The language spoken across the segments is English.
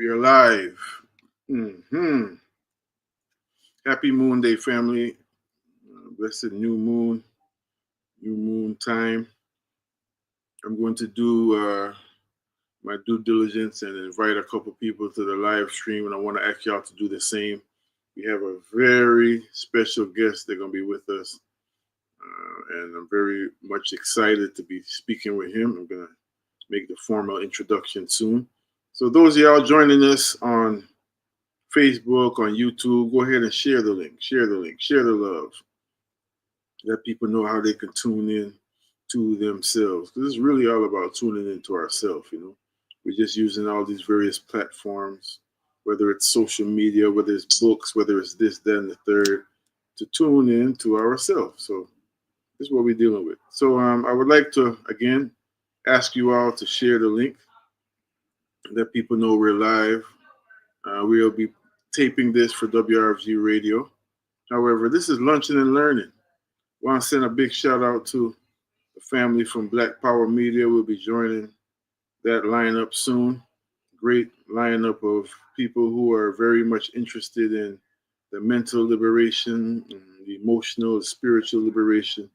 We are live. hmm Happy Moon Day, family. Blessed new moon time. I'm going to do my due diligence and invite a couple people to the live stream, and I want to ask y'all to do the same. We have a very special guest. They're going to be with us, and I'm very much excited to be speaking with him. I'm going to make the formal introduction soon. So those of y'all joining us on Facebook, on YouTube, go ahead and share the link, share the love. Let people know how they can tune in to themselves. Because it's really all about tuning into ourselves, We're just using all these various platforms, whether it's social media, whether it's books, whether it's this, that, and the third, to tune in to ourselves. So this is what we're dealing with. So I would like to, again, ask you all to share the link. Let people know we're live. We'll be taping this for WRFG Radio. However, this is Luncheon and Learning. I want to send a big shout out to the family from Black Power Media. We'll be joining that lineup soon. Great lineup of people who are very much interested in the mental liberation, the emotional, the spiritual liberation,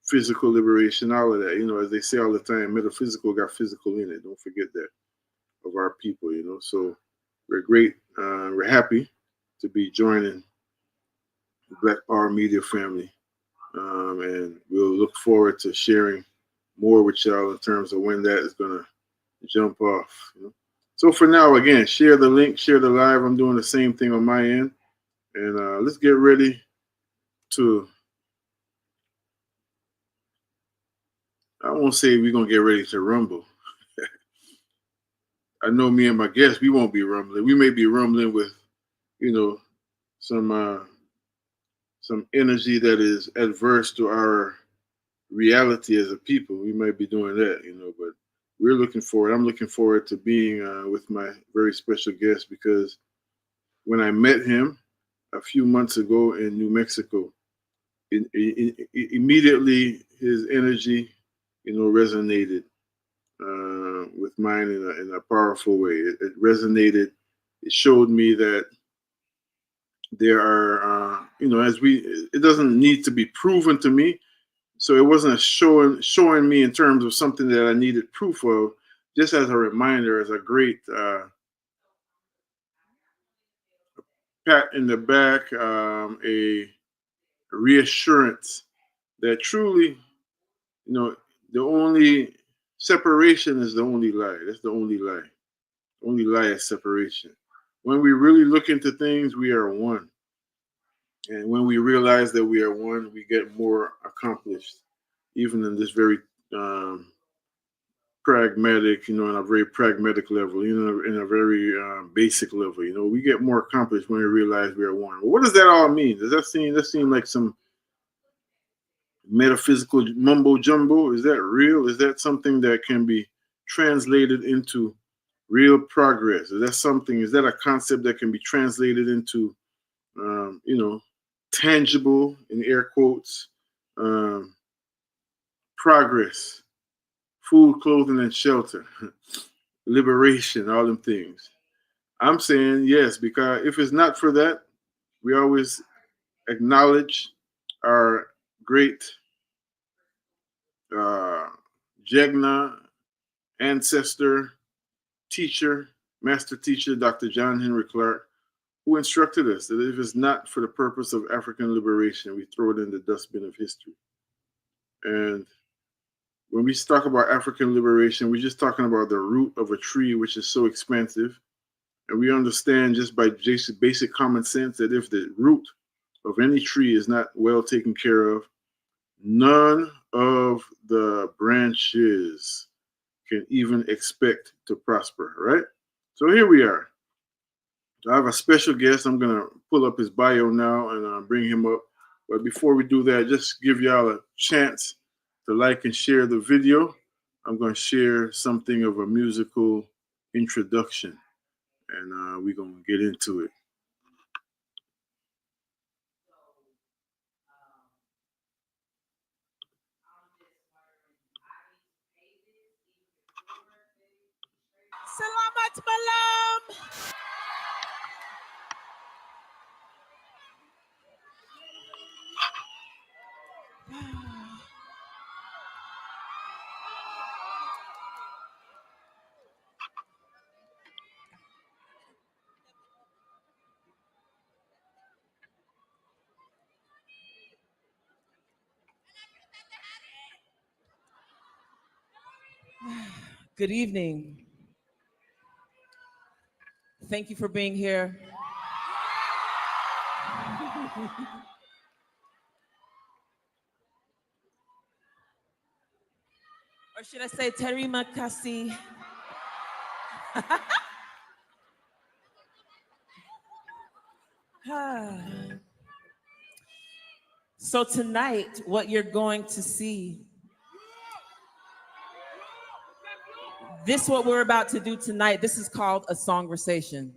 physical liberation, all of that. As they say all the time, metaphysical got physical in it. Don't forget that, of our people, So we're great. We're happy to be joining the Black Power Media family. And we'll look forward to sharing more with y'all in terms of when that is going to jump off. So for now, again, share the link, share the live. I'm doing the same thing on my end. And let's get ready to, I won't say we're going to get ready to rumble. I know me and my guests, we won't be rumbling. We may be rumbling with, some energy that is adverse to our reality as a people. We might be doing that, but we're looking forward. I'm looking forward to being with my very special guest, because when I met him a few months ago in New Mexico, immediately his energy, resonated with mine in a powerful way. It resonated. It showed me that there are, it doesn't need to be proven to me. So it wasn't showing me in terms of something that I needed proof of, just as a reminder, as a great pat in the back, a reassurance that truly, the only separation is the only lie. That's the only lie. The only lie is separation. When we really look into things, we are one. And when we realize that we are one, we get more accomplished, even in this very pragmatic, on a very pragmatic level, in a very basic level. We get more accomplished when we realize we are one. Well, what does that all mean? Does that seem like some metaphysical mumbo jumbo? Is that real? Is that something that can be translated into real progress? Is that a concept that can be translated into, tangible, in air quotes, progress, food, clothing, and shelter, liberation, all them things? I'm saying yes, because if it's not for that, we always acknowledge our great Jegna ancestor, teacher, master teacher, Dr. John Henry Clark, who instructed us that if it's not for the purpose of African liberation, we throw it in the dustbin of history. And when we talk about African liberation, we're just talking about the root of a tree, which is so expansive. And we understand just by basic common sense that if the root of any tree is not well taken care of, none of the branches can even expect to prosper, right? So here we are. I have a special guest. I'm going to pull up his bio now and bring him up. But before we do that, just give y'all a chance to like and share the video. I'm going to share something of a musical introduction, and we're going to get into it. Selamat malam. Good evening. Thank you for being here. Or should I say terima kasih? So tonight, what you're going to see, what we're about to do tonight, this is called a songversation.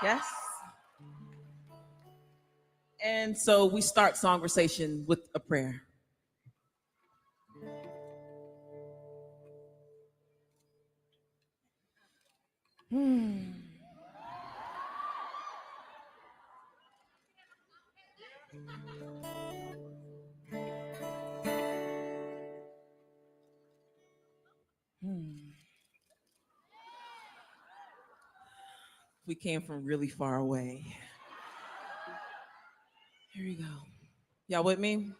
Yes? And so we start songversation with a prayer. We came from really far away. Here we go. Y'all with me?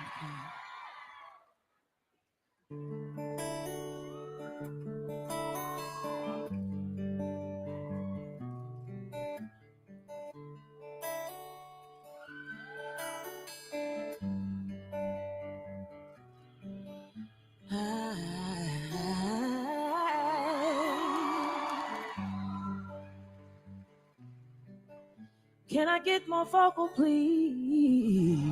Okay. Can I get more vocal, please?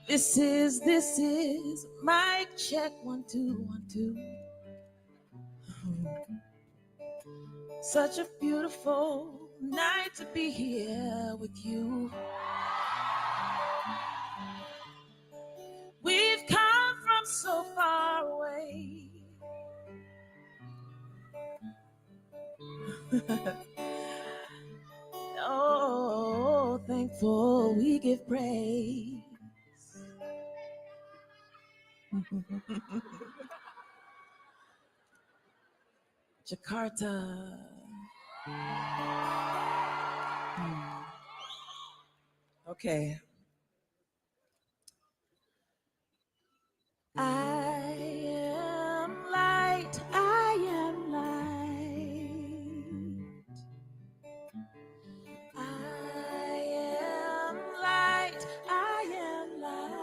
This is mic check 1 2 1 2. Such a beautiful night to be here with you. We've come from so far away. Oh, thankful we give praise. Jakarta. Okay. I am light, I am light. I am light, I am light.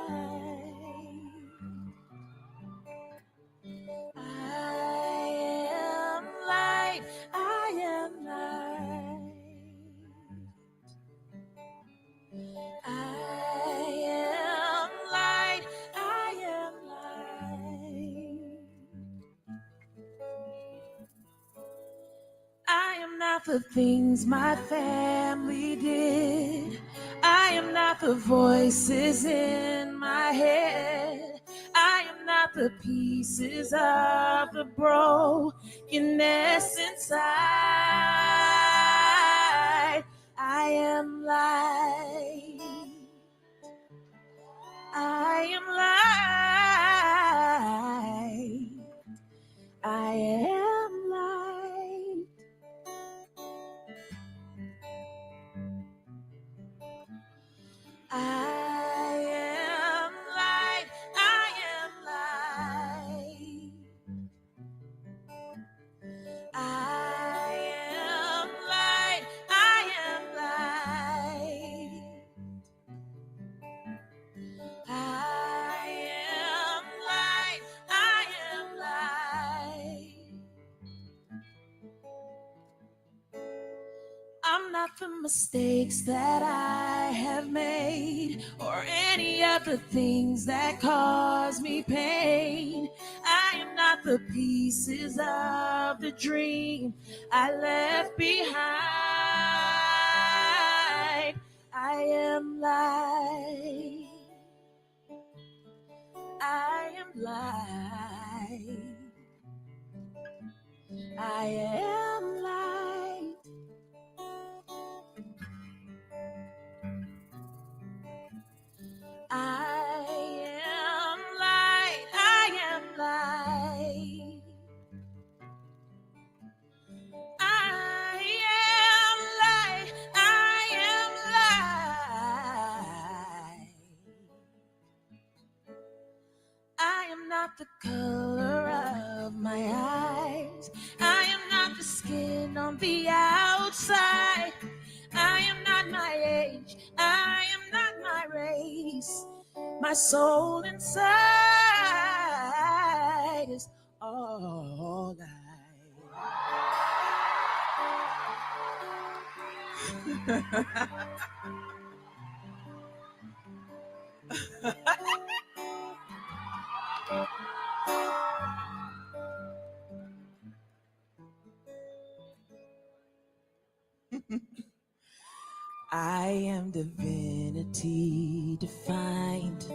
I am light, I am light. I am light, I am light. I am not the things my family did. I am not the voices in my head. I am not the pieces of the brokenness inside. I am light. I am light. I am light. I am light. I am light. I am light. I am light. I am light. I am light. I'm not the mistakes that I have made or any of the things that cause me pain. I am not the pieces of the dream I left behind. I am light. I am light. I am light. I am light, I am light. I am light, I am not the color of my eyes. I am not the skin on the outside. I am not my age. I am not my race. My soul inside is all I. I am divinity defined.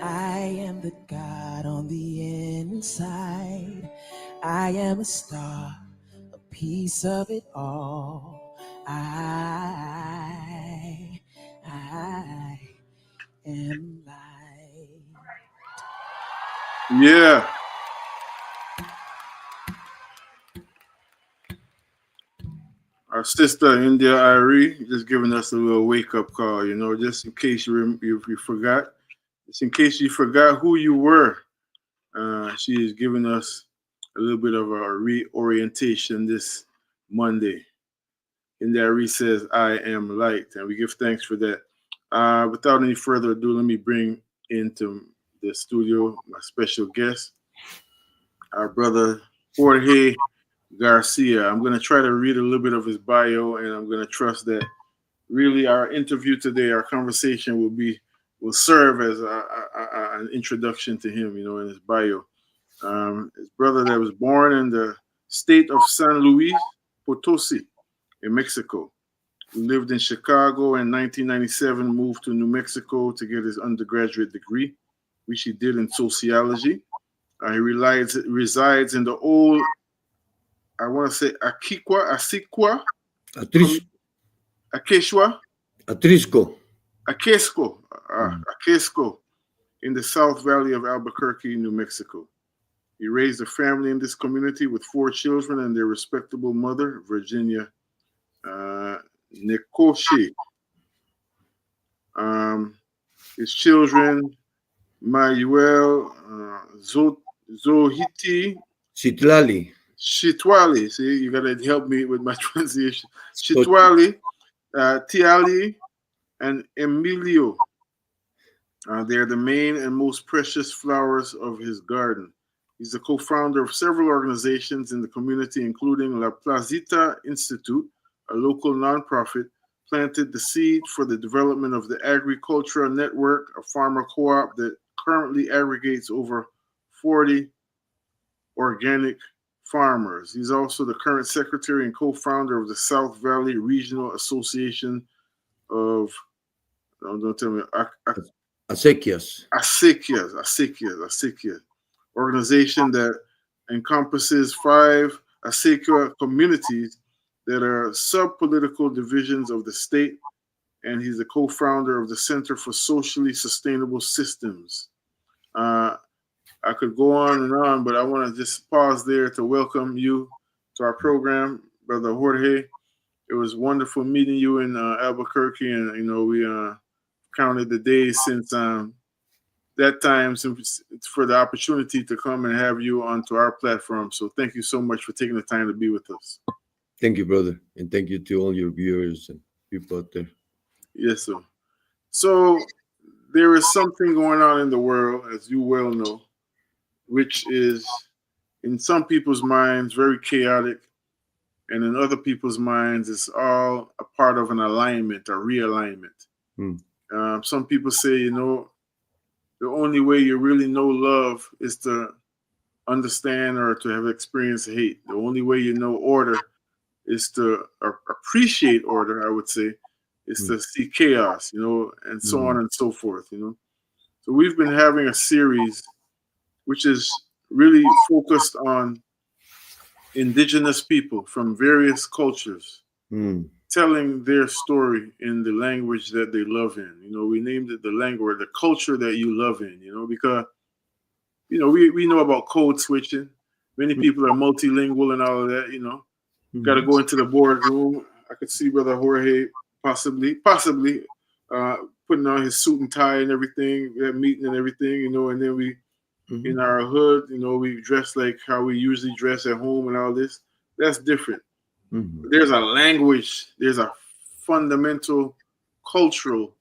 I am the God on the inside. I am a star, a piece of it all. I am light. Yeah. Our sister India Irie just giving us a little wake up call, just in case you forgot, just in case you forgot who you were. She is giving us a little bit of a reorientation this Monday. India Irie says, "I am light," and we give thanks for that. Without any further ado, let me bring into the studio my special guest, our brother Jorge Garcia. I'm going to try to read a little bit of his bio, and I'm going to trust that really our interview today, our conversation will serve as an introduction to him, in his bio. His brother that was born in the state of San Luis Potosi in Mexico. He lived in Chicago in 1997, moved to New Mexico to get his undergraduate degree, which he did in sociology. He resides in the old, I want to say, Asikwa, Akeshwa, Akesco, in the South Valley of Albuquerque, New Mexico. He raised a family in this community with 4 children and their respectable mother, Virginia Nekoshi. His children, Mayuel Zohiti Shitwali. See, you got to help me with my pronunciation. Shitwali, Tiali, and Emilio. They are the main and most precious flowers of his garden. He's the co-founder of several organizations in the community, including La Plazita Institute, a local nonprofit, planted the seed for the development of the Agri-Cultura Network, a farmer co-op that currently aggregates over 40 organic farmers. He's also the current secretary and co-founder of the South Valley Regional Association of, don't tell me, Acequias, organization that encompasses 5 Acequia communities that are sub-political divisions of the state, and he's the co-founder of the Center for Socially Sustainable Systems. I could go on, but I want to just pause there to welcome you to our program, Brother Jorge. It was wonderful meeting you in Albuquerque, and we counted the days since that time for the opportunity to come and have you onto our platform. So thank you so much for taking the time to be with us. Thank you, brother, and thank you to all your viewers and people out there. Yes, sir. So there is something going on in the world, as you well know, which is in some people's minds very chaotic, and in other people's minds it's all a part of an alignment, a realignment. Some people say, the only way you really know love is to understand or to have experienced hate. The only way you know order is to appreciate order, I would say, is to see chaos, and so on and so forth, So we've been having a series which is really focused on indigenous people from various cultures telling their story in the language that they love in. We named it the language, the culture that you love in, because, we know about code switching. Many people are multilingual and all of that, Got to go into the boardroom. I could see Brother Jorge possibly putting on his suit and tie and everything, that meeting and everything, and then we Mm-hmm. in our hood, we dress like how we usually dress at home and all this. That's different. Mm-hmm. There's a language, there's a fundamental cultural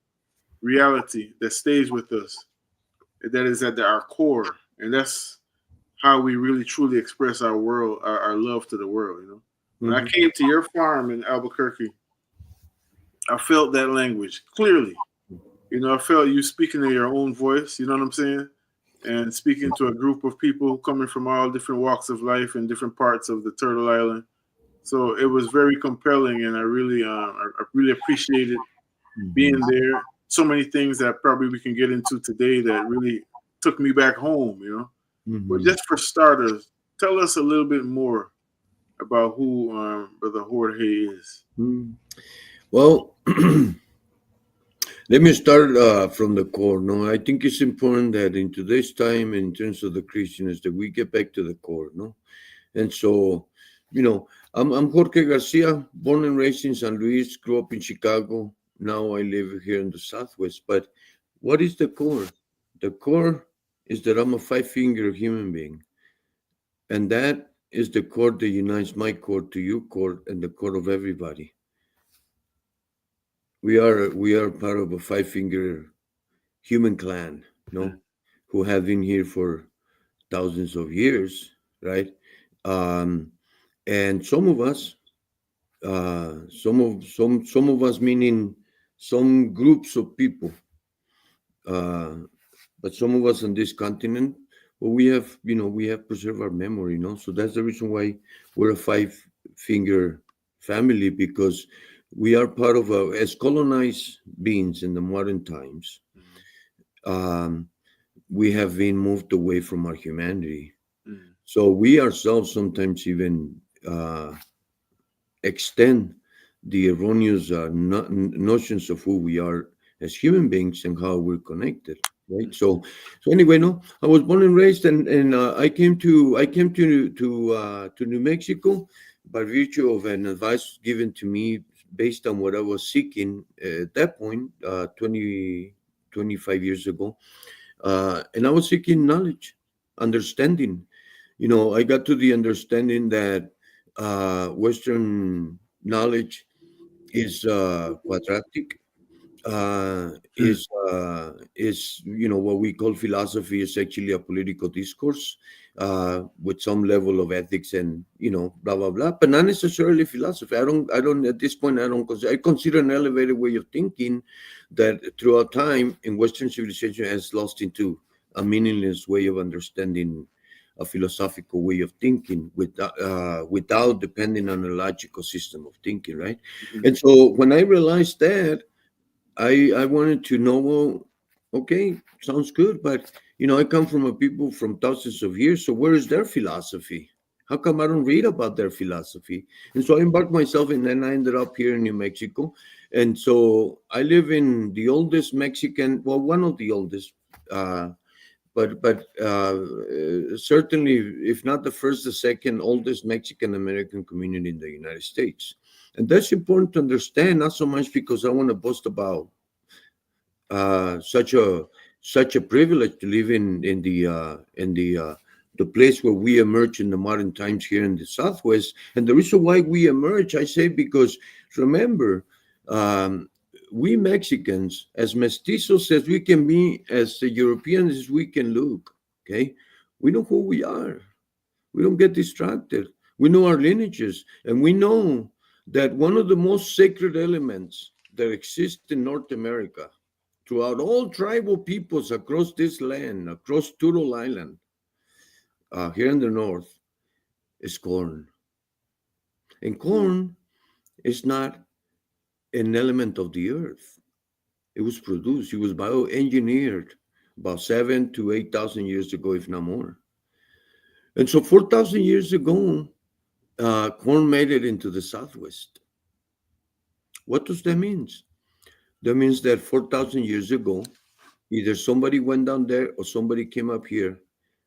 reality that stays with us, that is at our core. And that's how we really truly express our world, our love to the world. When I Mm-hmm. came to your farm in Albuquerque, I felt that language clearly. I felt you speaking in your own voice, you know what I'm saying? And speaking to a group of people coming from all different walks of life in different parts of the Turtle Island. So it was very compelling, and I really appreciated being there. So many things that probably we can get into today that really took me back home. But Mm-hmm. just for starters, tell us a little bit more about who Brother Jorge is. Mm-hmm. Well, let me start from the core. No, I think it's important that in today's time, in terms of the Christians, that we get back to the core. No, and so, I'm Jorge Garcia, born and raised in San Luis, grew up in Chicago. Now I live here in the Southwest. But what is the core? The core is that I'm a five-finger human being, and that is the core that unites my core to your core and the core of everybody. We are part of a five-finger human clan, who have been here for thousands of years, right? Um, and some of us meaning some groups of people, uh, but some of us on this continent, well, we have preserved our memory, so that's the reason why we're a five-finger family, because we are part of as colonized beings in the modern times. um, we have been moved away from our humanity. Mm, So we ourselves sometimes even uh, extend the erroneous notions of who we are as human beings and how we're connected, right? So anyway, no, I was born and raised, and I came to New Mexico by virtue of an advice given to me based on what I was seeking at that point, 25 years ago. And I was seeking knowledge, understanding. I got to the understanding that Western knowledge is quadratic. mm, Is what we call philosophy is actually a political discourse with some level of ethics and blah blah blah, but not necessarily philosophy. I don't at this point I consider an elevated way of thinking that throughout time in Western civilization has lost into a meaningless way of understanding, a philosophical way of thinking without depending on a logical system of thinking, right? mm, And so when I realized that, I wanted to know, well, okay, sounds good, but I come from a people from thousands of years, so where is their philosophy? How come I don't read about their philosophy? And so I embarked myself, and then I ended up here in New Mexico. And so I live in the oldest Mexican, well, one of the oldest, uh, but certainly, if not the first, the second oldest Mexican American community in the United States. And that's important to understand, not so much because I want to boast about uh, such a such a privilege to live in the place where we emerge in the modern times here in the Southwest. And the reason why we emerge, I say, because remember, um, we Mexicans, as mestizos as we can be, as the Europeans as we can look, okay, we know who we are. We don't get distracted. We know our lineages, and we know that one of the most sacred elements that exist in North America throughout all tribal peoples across this land, across Turtle Island, here in the north, is corn. And corn is not an element of the earth. It was produced, it was bioengineered about 7 to 8,000 years ago, if not more. And so 4,000 years ago, corn made it into the Southwest. What does that mean? That means that 4,000 years ago, either somebody went down there or somebody came up here.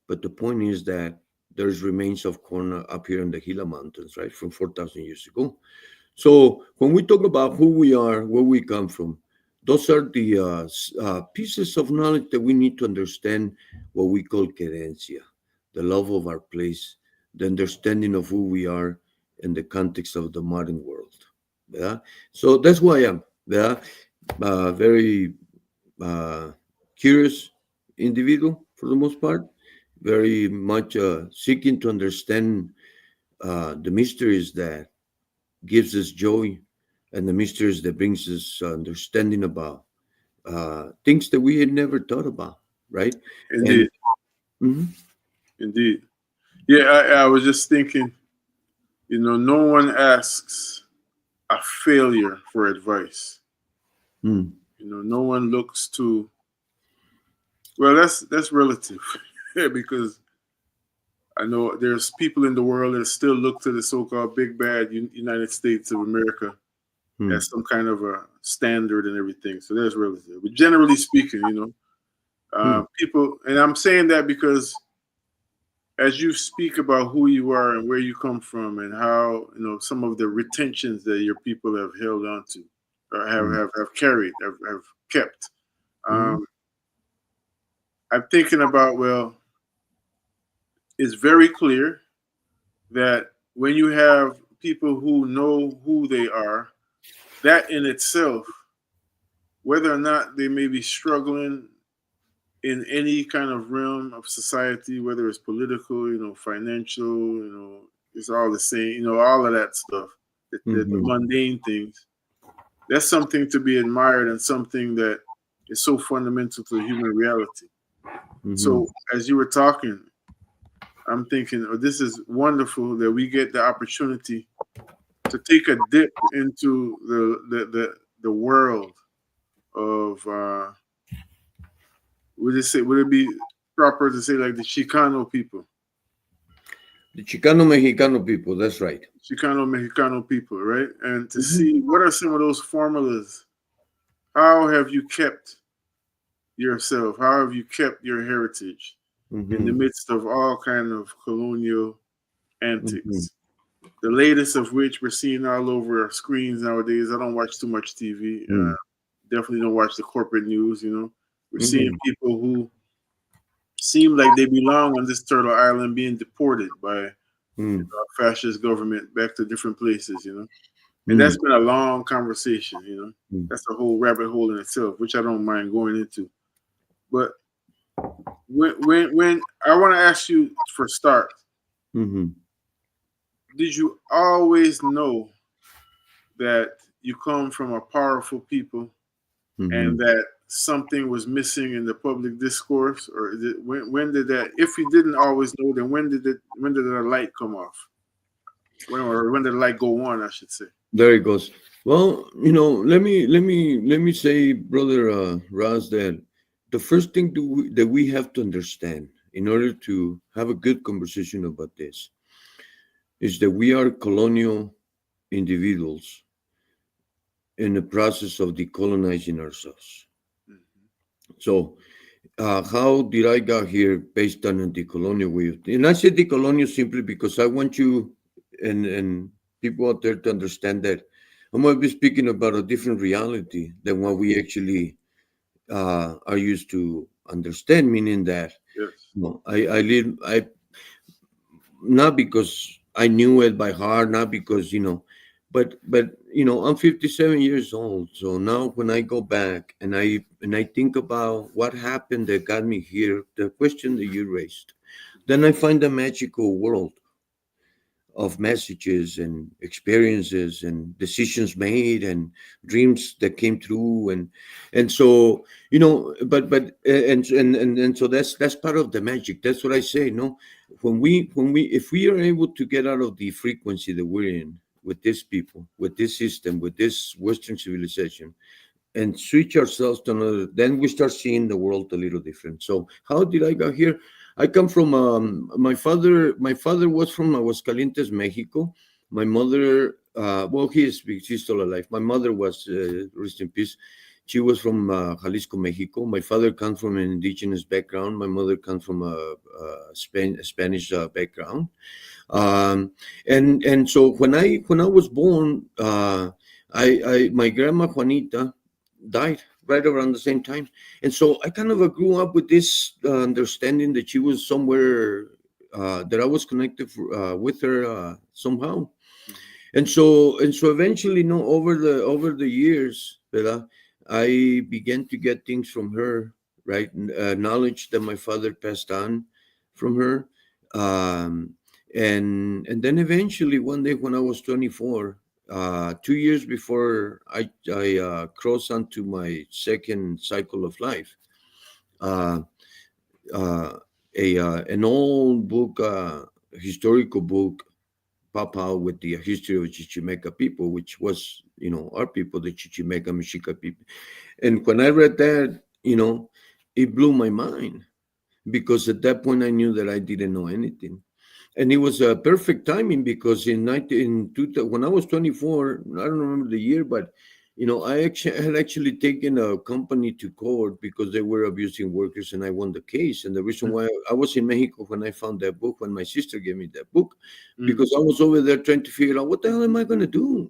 But the point is that there's remains of corn up here in the Gila Mountains, right, from 4,000 years ago. So when we talk about who we are, where we come from, those are the pieces of knowledge that we need to understand what we call querencia, the love of our place, the understanding of who we are in the context of the modern world. Yeah. So that's who I am. Yeah. Very uh, curious individual for the most part, very much seeking to understand the mysteries that gives us joy and the mysteries that brings us understanding about things that we had never thought about, right? And Indeed, mhm, indeed. Yeah, I was just thinking, no one asks a failure for advice. mm, No one looks to, well, that's relative. Because I know there's people in the world that still look to the so-called big bad United States of America mm, as some kind of a standard and everything. So that's relative. But generally speaking, mm, people, and I'm saying that because as you speak about who you are and where you come from and how some of the retentions that your people have held on to or mm, have carried have kept, mm, um, I'm thinking about, well, it's very clear that when you have people who know who they are, that in itself, whether or not they may be struggling in any kind of realm of society, whether it's political, financial, it's all the same, all of that stuff, the mhm, mundane things. That's something to be admired and something that is so fundamental to human reality. mhm. So as you were talking, I'm thinking, oh, this is wonderful that we get the opportunity to take a dip into the world of would it be proper to say like the Chicano people, The Chicano Mexicano people, that's right. Chicano Mexicano people, right? And to Mhm, see what are some of those formulas. How have you kept yourself? How have you kept your heritage in the mhm, midst of all kind of colonial mhm, antics? The latest of which we're seeing all over our screens nowadays. I don't watch too much TV. mm, Definitely don't watch the corporate news. We're seeing mhm, people who seem like they belong on this turtle island being deported by mm, a fascist government back to different places. And that's mm, been a long conversation. mm, That's a whole rabbit hole in itself, which I don't mind going into. But when I want to ask you for start, mhm, did you always know that you come from a powerful people and mhm. that something was missing in the public discourse, or is it, when did that? If you didn't always know, then when did the light come off? When did the light go on? I should say. There it goes. Well, let me say, brother Raz, that the first thing that we have to understand in order to have a good conversation about this is that we are colonial individuals in the process of decolonizing ourselves. Mhm. So, how did I got here based on a decolonial way? And I say decolonial simply because I want you and people out there to understand that I'm going to be speaking about a different reality than what we actually are used to understand. Meaning that Yes. I live I not because I knew it by heart, not because but I'm 57 years old. So now when I go back and I think about what happened that got me here, the question that you raised, then I find a magical world of messages and experiences and decisions made and dreams that came true and so and so that's part of the magic. That's what I say. No, when we if we are able to get out of the frequency that we're in with these people, with this system, with this Western civilization, and switch ourselves to another, then we start seeing the world a little different. So how did I get here? I come from my father was from Aguascalientes, Mexico. My mother, well, he's still alive. My mother was, rest in peace, she was from Jalisco, Mexico. My father comes from an indigenous background. My mother comes from a Spanish background. And so when I was born, I my grandma Juanita died. right around the same time. And so I kind of grew up with this understanding that she was somewhere, that I was connected with her somehow. And so eventually, over the years, Bella, I began to get things from her, right? Knowledge that my father passed on from her. Um, and then eventually one day when I was 24, 2 years before I crossed onto my second cycle of life, uh, uh, a an old book, historical book, pop out with the history of Chichimeca people, which was, our people, the Chichimeca Mexica people. And when I read that, it blew my mind, because at that point I knew that I didn't know anything. And it was a perfect timing, because when I was 24, I don't remember the year, but I had actually taken a company to court because they were abusing workers, and I won the case. And the reason why I was in Mexico when I found that book, when my sister gave me that book, because I was over there trying to figure out, what the hell am I going to do?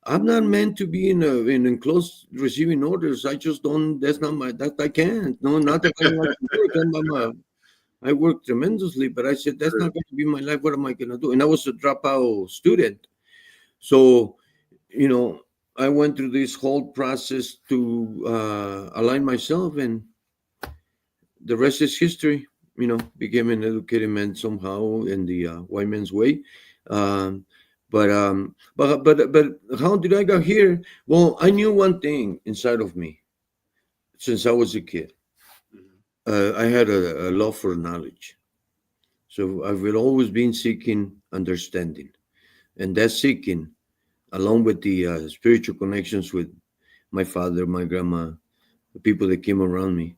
I'm not meant to be in enclosed receiving orders. I just don't. That's not my. That I can't. No, not that I don't like to work. I worked tremendously, but I said, that's not going to be my life. What am I going to do? And I was a dropout student. So, you know, I went through this whole process to align myself, and the rest is history. Became an educated man somehow in the white man's way. Um, but how did I get here? Well, I knew one thing inside of me since I was a kid. I had a love for knowledge. So I've always been seeking understanding, and that seeking, along with the spiritual connections with my father, my grandma, the people that came around me,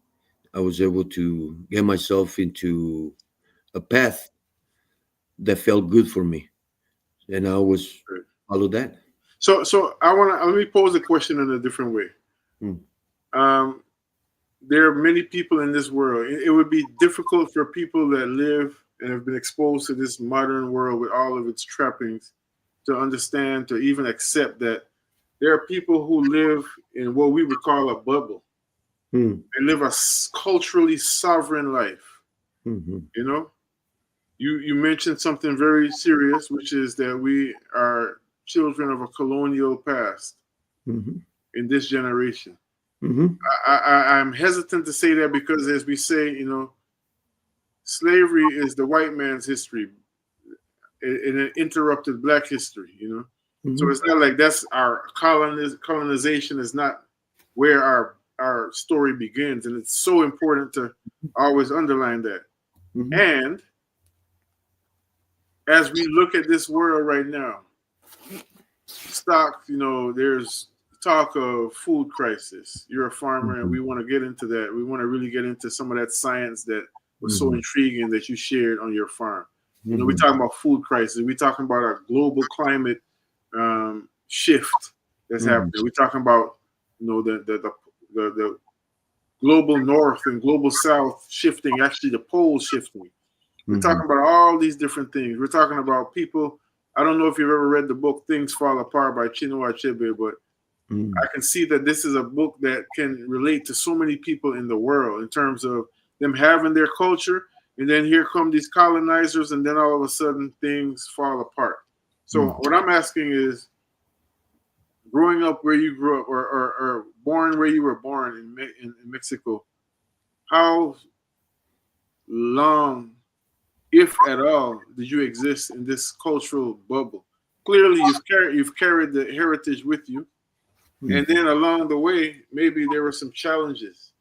I was able to get myself into a path that felt good for me, and I always followed that. So let me pose a question in a different way. Hmm. Um, there are many people in this world. It would be difficult for people that live and have been exposed to this modern world with all of its trappings to understand, to even accept that there are people who live in what we would call a bubble Hmm. and live a culturally sovereign life. Hmm. You know, you mentioned something very serious, which is that we are children of a colonial past Hmm. in this generation. Hmm. I'm hesitant to say that because, as we say, slavery is the white man's history in an interrupted black history. So Hmm. it's not like that's our colonization is not where our story begins, and it's so important to always underline that. Hmm. And as we look at this world right now, there's talk of food crisis. You're a farmer, and we want to get into that. We want to really get into some of that science that was so intriguing that you shared on your farm. We're talking about food crisis. We're talking about a global climate shift that's happening. We're talking about the global north and global south shifting, actually the poles shifting. We're talking about all these different things. We're talking about people. I don't know if you've ever read the book Things Fall Apart by Chinua Achebe, but I can see that this is a book that can relate to so many people in the world in terms of them having their culture, and then here come these colonizers, and then all of a sudden things fall apart. So what I'm asking is, growing up where you grew up, or born where you were born in Mexico, how long, if at all, did you exist in this cultural bubble? Clearly, you've carried the heritage with you, and then along the way, maybe there were some challenges.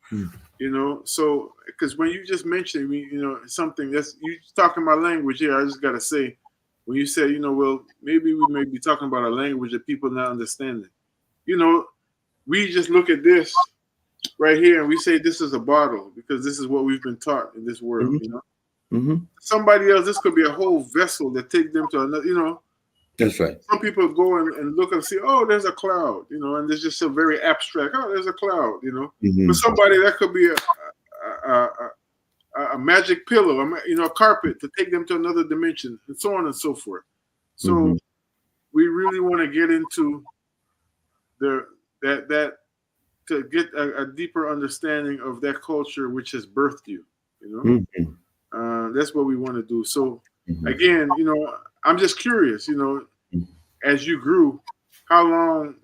So because when you just mentioned something that's you talking my language here, I just gotta say, when you said well, maybe we may be talking about a language that people not understanding. We just look at this right here and we say this is a bottle because this is what we've been taught in this world. Somebody else, this could be a whole vessel that take them to another. That's right. Some people go and look and see, oh, there's a cloud, and there's just a very abstract, oh, there's a cloud, For somebody, that could be a magic pillow, a carpet to take them to another dimension, and so on and so forth. So we really want to get into that to get a deeper understanding of that culture which has birthed you. You know, Mhm, that's what we want to do. So mhm, again, I'm just curious. As you grew, how long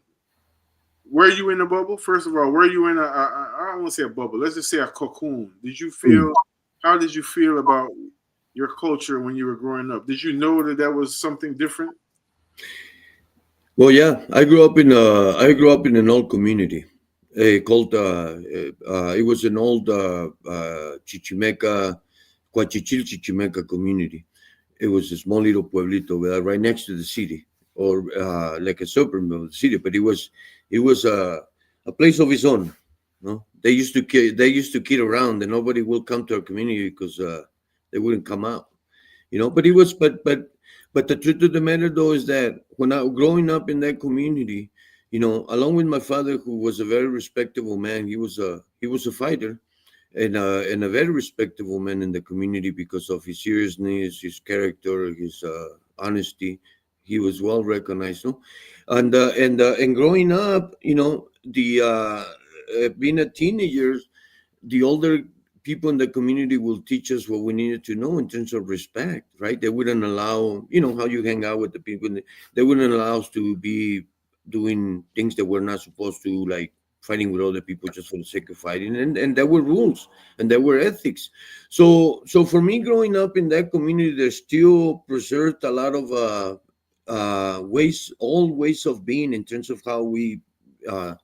were you in a bubble? First of all, were you in I don't want to say a bubble. Let's just say a cocoon. Did you mhm. feel? How did you feel about your culture when you were growing up? Did you know that that was something different? Well, yeah, I grew up in an old community, called it was an old Chichimeca, Coachichil Chichimeca community. It was a small little pueblito right next to the city, or like a suburb of the city. But it was a place of its own. No, they used to kid around, and nobody will come to our community because they wouldn't come out. But it was but the truth of the matter though is that when I growing up in that community, along with my father, who was a very respectable man, he was a fighter, and a very respectable man in the community because of his seriousness, his character, his honesty. He was well recognized, no? And growing up, the being a teenager, the older people in the community will teach us what we needed to know in terms of respect, right? They wouldn't allow, how you hang out with the people. They wouldn't allow us to be doing things that we're not supposed to, like fighting with other people just for the sake of fighting. And there were rules and there were ethics. So for me, growing up in that community, there's still preserved a lot of ways, old ways of being in terms of how we uh,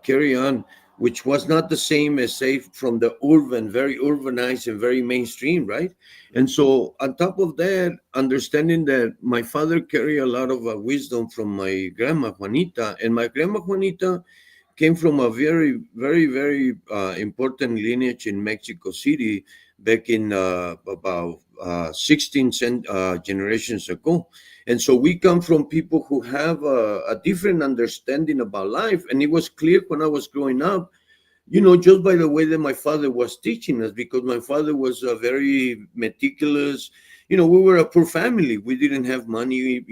carry on, which was not the same as, say, from the urban, very urbanized and very mainstream, right? And so, on top of that, understanding that my father carried a lot of wisdom from my grandma Juanita, and my grandma Juanita came from a very, very, very important lineage in Mexico City back in about 16 generations ago. And so we come from people who have a different understanding about life. And it was clear when I was growing up, just by the way that my father was teaching us, because my father was very meticulous. We were a poor family. We didn't have money.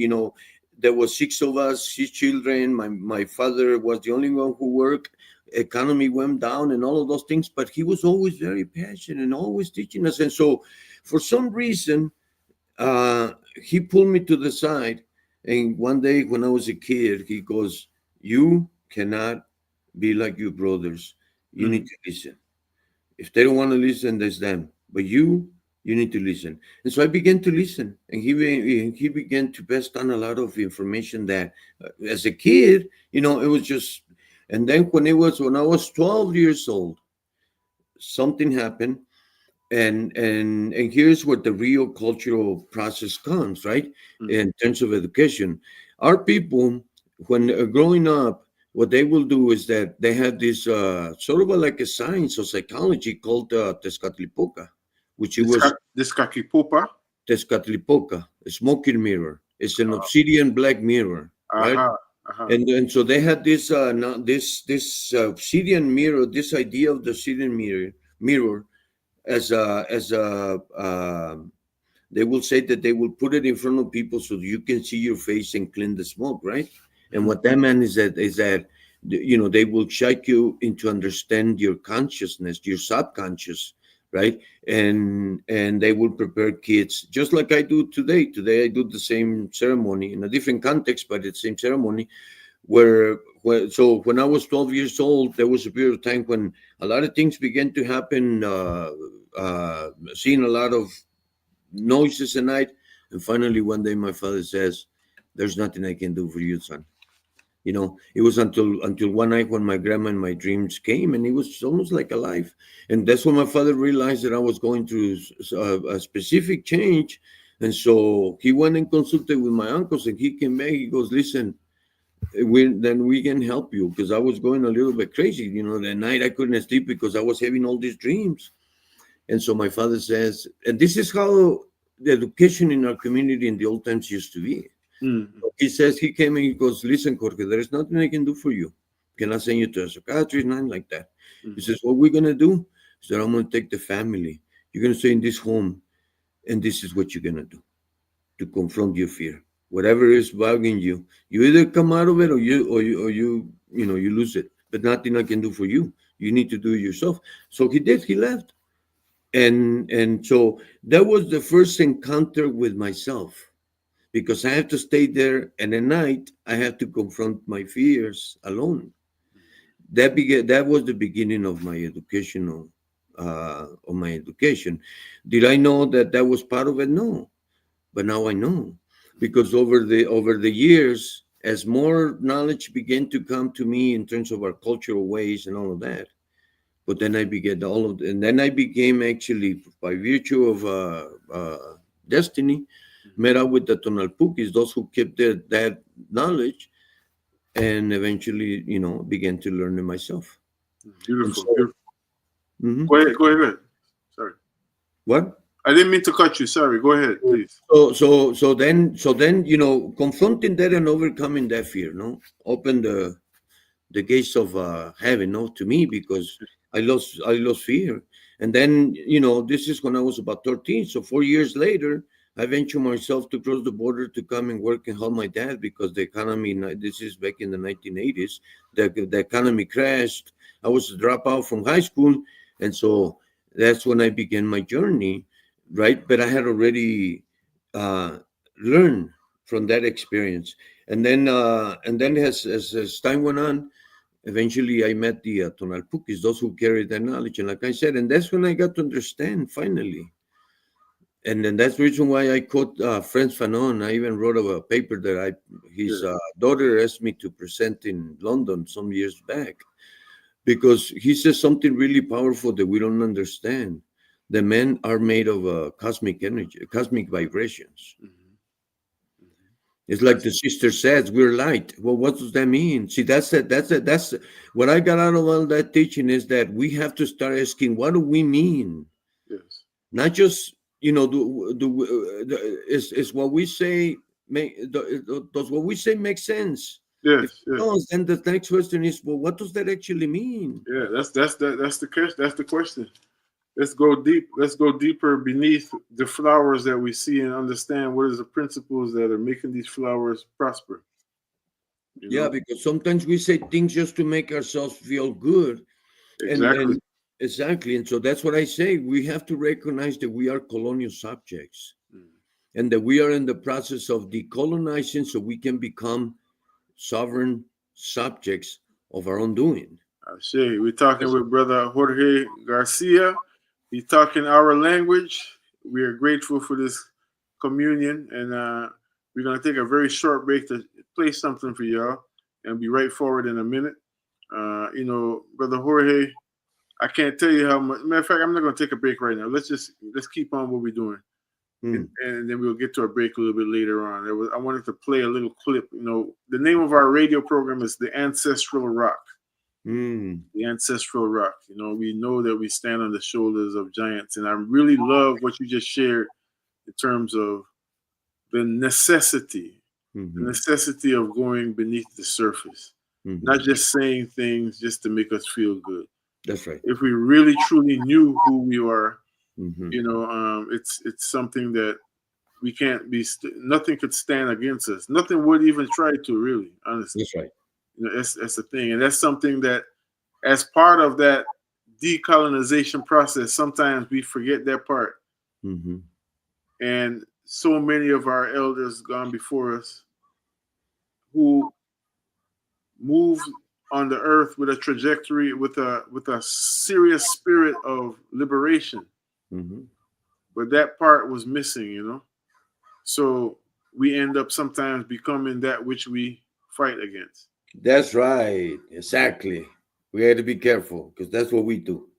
There was six of us, six children. My father was the only one who worked. Economy went down and all of those things, but he was always very passionate and always teaching us. And so, for some reason, he pulled me to the side, and one day when I was a kid, he goes, "You cannot be like your brothers. You need Mhm. to listen. If they don't want to listen, that's them. But you need to listen." And so I began to listen, and he began to pass on a lot of information that, as a kid, it was just. And then when I was 12 years old, something happened, and here's where the real cultural process comes, right? Mhm. In terms of education, our people, when growing up, what they will do is that they have this sort of like a science or psychology called Tezcatlipoca, which it was This kakipopa. Tezcatlipoca, a smoking mirror. It's an obsidian black mirror, right? Aha. Aha. And so they had this obsidian mirror, this idea of the obsidian mirror as a they will say that they will put it in front of people so you can see your face and clean the smoke, right? And Mhm. what that meant is that they will shake you into understand your consciousness, your subconscious, right? And they will prepare kids just like I do today. Today I do the same ceremony in a different context, but it's the same ceremony so when I was 12 years old, there was a period of time when a lot of things began to happen, seeing a lot of noises at night. And finally, one day, my father says, "There's nothing I can do for you, son." It was until one night when my grandma and my dreams came, and it was almost like alive. And that's when my father realized that I was going through a specific change. And so he went and consulted with my uncles, and he came back. He goes, "Listen, then we can help you," because I was going a little bit crazy. That night I couldn't sleep because I was having all these dreams. And so my father says, and this is how the education in our community in the old times used to be. Mhm. He says, he came and he goes, "Listen, Jorge, there is nothing I can do for you. Cannot send you to a psychiatrist, nothing like that." He Mhm. says, "What we're gonna do is that I'm gonna take the family. You're gonna stay in this home, and this is what you're gonna do to confront your fear. Whatever is bugging you, you either come out of it or you lose it." but nothing I can do for you. You need to do it yourself. So he did. He left, and so that was the first encounter with myself, because I have to stay there, and at night I have to confront my fears alone. That was the beginning of my education. Did I know that that was part of it? No, but now I know, because over the years, as more knowledge began to come to me in terms of our cultural ways and all of that, but then I began and then I became, actually, by virtue of destiny, met up with the Tonalpukis, those who kept that knowledge, and eventually, began to learn it myself. And Beautiful, so, beautiful. mhm. Go ahead. Sorry. What? I didn't mean to cut you. Sorry. Go ahead, please. So then, confronting that and overcoming that fear, no, open the gates of heaven, no, to me, because I lost fear. And then, this is when I was about 13. So 4 years later, I ventured myself to cross the border to come and work and help my dad, because the economy, this is back in the 1980s, the economy crashed. I was a dropout from high school. And so that's when I began my journey, right? But I had already uh, learned from that experience. And then as time went on, eventually I met the Tonalpukis, those who carry that knowledge. And like I said, and that's when I got to understand finally. And then that's the reason why I quote Franz Fanon. I even wrote a paper that his Yeah. daughter asked me to present in London some years back, because he says something really powerful that we don't understand. The men are made of cosmic energy, cosmic vibrations. Mhm. Mhm. It's like the sister says, we're light. Well, what does that mean? See, that's what I got out of all that teaching, is that we have to start asking, what do we mean? Yes. Not just, is what we say does what we say make sense? If Yes. it Yes. does, then the next question is, well, what does that actually mean? Yeah. That's the question. Let's go deep. Let's go deeper beneath the flowers that we see and understand what is the principles that are making these flowers prosper. You Yeah, know. because sometimes we say things just to make ourselves feel good. And Exactly. and exactly. And so that's what I say. We have to recognize that we are colonial subjects, Mm. and that we are in the process of decolonizing, so we can become sovereign subjects of our own doing. Shay, we're talking Yes. with Brother Jorge Garcia. He's talking our language. We are grateful for this communion, and we're going to take a very short break to play something for y'all, and be right forward in a minute. Brother Jorge, I can't tell you how much. Matter of fact, I'm not going to take a break right now. Let's keep on what we're doing, and, Hmm. and then we'll get to our break a little bit later on. I wanted to play a little clip. The name of our radio program is The Ancestral Rock. Hmm. The ancestral rock. We know that we stand on the shoulders of giants, and I really love what you just shared in terms of the the Hmm. necessity of going beneath the surface, not Hmm. just saying things just to make us feel good. That's right. If we really truly knew who we are, Hmm. it's something that we can't be. Nothing could stand against us. Nothing would even try to. Really, honestly, That's right. that's the thing, and that's something that, as part of that decolonization process, sometimes we forget that part. Hmm. And so many of our elders gone before us who moved on the earth with a trajectory, with a serious spirit of liberation, Hmm. but that part was missing. So we end up sometimes becoming that which we fight against. That's right. Exactly. We have to be careful, because that's what we do.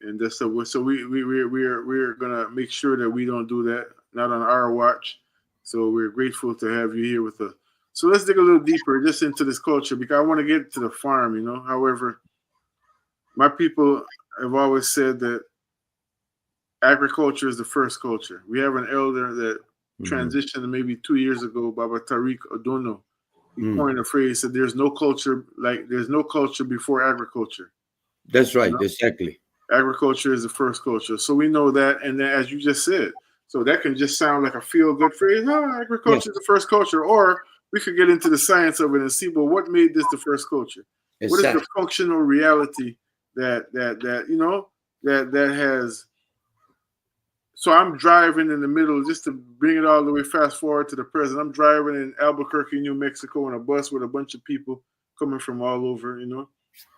And so we're gonna make sure that we don't do that, not on our watch. So we're grateful to have you here with us. So let's dig a little deeper just into this culture, because I want to get to the farm. However, my people have always said that agriculture is the first culture. We have an elder that Hmm. transitioned maybe 2 years ago, Baba Tariq Odono. He Hmm. coined a phrase, said there's no culture before agriculture. That's You right. know? Exactly. Agriculture is the first culture. So we know that. And then, as you just said, so that can just sound like a feel good phrase. Oh, Yes. agriculture is the first culture. Or we could get into the science of it and see, well, what made this the first culture? What is the Exactly. functional reality that you know that has? So I'm driving in the middle, just to bring it all the way fast forward to the present. I'm driving in Albuquerque, New Mexico, on a bus with a bunch of people coming from all over.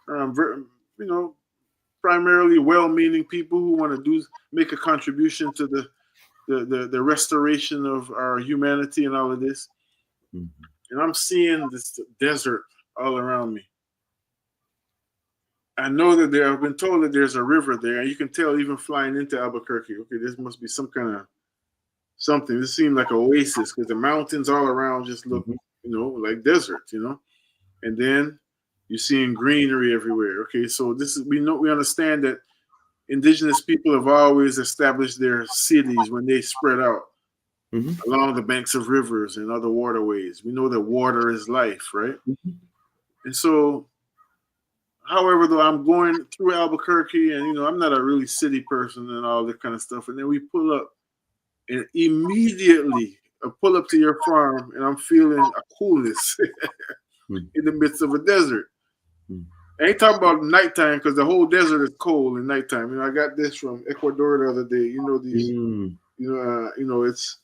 Very, you know, primarily well-meaning people who want to make a contribution to the restoration of our humanity and all of this. Mhm. And I'm seeing this desert all around me. I know that I've been told that there's a river there, and you can tell even flying into Albuquerque. Okay, this must be some kind of something. This seemed like an oasis because the mountains all around just look, Mhm. like desert. And then you're seeing greenery everywhere. Okay, so this is we understand that indigenous people have always established their cities when they spread out Mhm. along the banks of rivers and other waterways. We know that water is life, right? Mhm. And so, however, though, I'm going through Albuquerque, and I'm not a really city person and all that kind of stuff. And then we pull up, and immediately I pull up to your farm, and I'm feeling a coolness Mhm. in the midst of a desert. Mhm. I ain't talking about nighttime because the whole desert is cold in nighttime. I got this from Ecuador the other day. These, Mm. it's,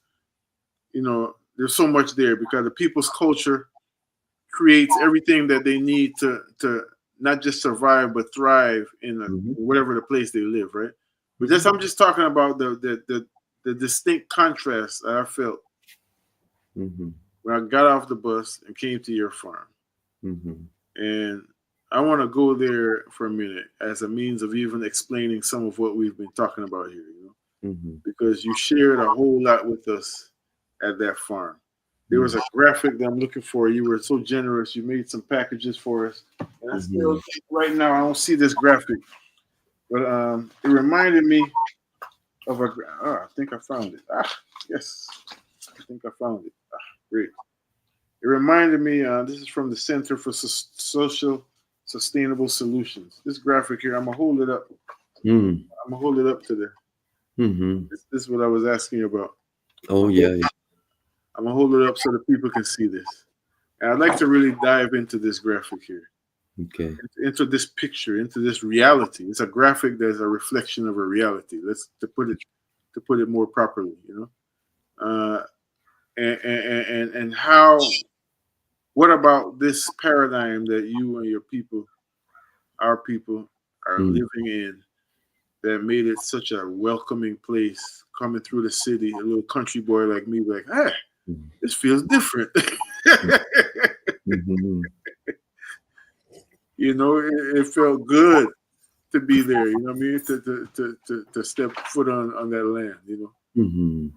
there's so much there because the people's culture creates everything that they need to not just survive but thrive in Mhm. whatever the place they live, right? But Mhm. I'm just talking about the distinct contrast that I felt Mhm. when I got off the bus and came to your farm. Mhm. And I want to go there for a minute as a means of even explaining some of what we've been talking about here, Mhm. because you shared a whole lot with us at that farm. There was Mhm. a graphic that I'm looking for. You were so generous. You made some packages for us. And I still Mhm. think right now I don't see this graphic, but it reminded me of I think I found it. Yes. I think I found it. Great. It reminded me, this is from the Center for Social Sustainable Solutions. This graphic here, I'm going to hold it up. Mm. I'm going to hold it up to there. Mhm. This is what I was asking you about. Oh yeah. Yeah. I'm going to hold it up so that people can see this. And I'd like to really dive into this graphic here, Okay. into this picture, into this reality. It's a graphic that's a reflection of a reality. To put it more properly, uh, and how. What about this paradigm that you and your people, our people, are Mm. living in that made it such a welcoming place? Coming through the city, a little country boy like me, like, hey, Mhm. this feels different. Mhm. It felt good to be there. You know what I mean? To step foot on that land. Mhm.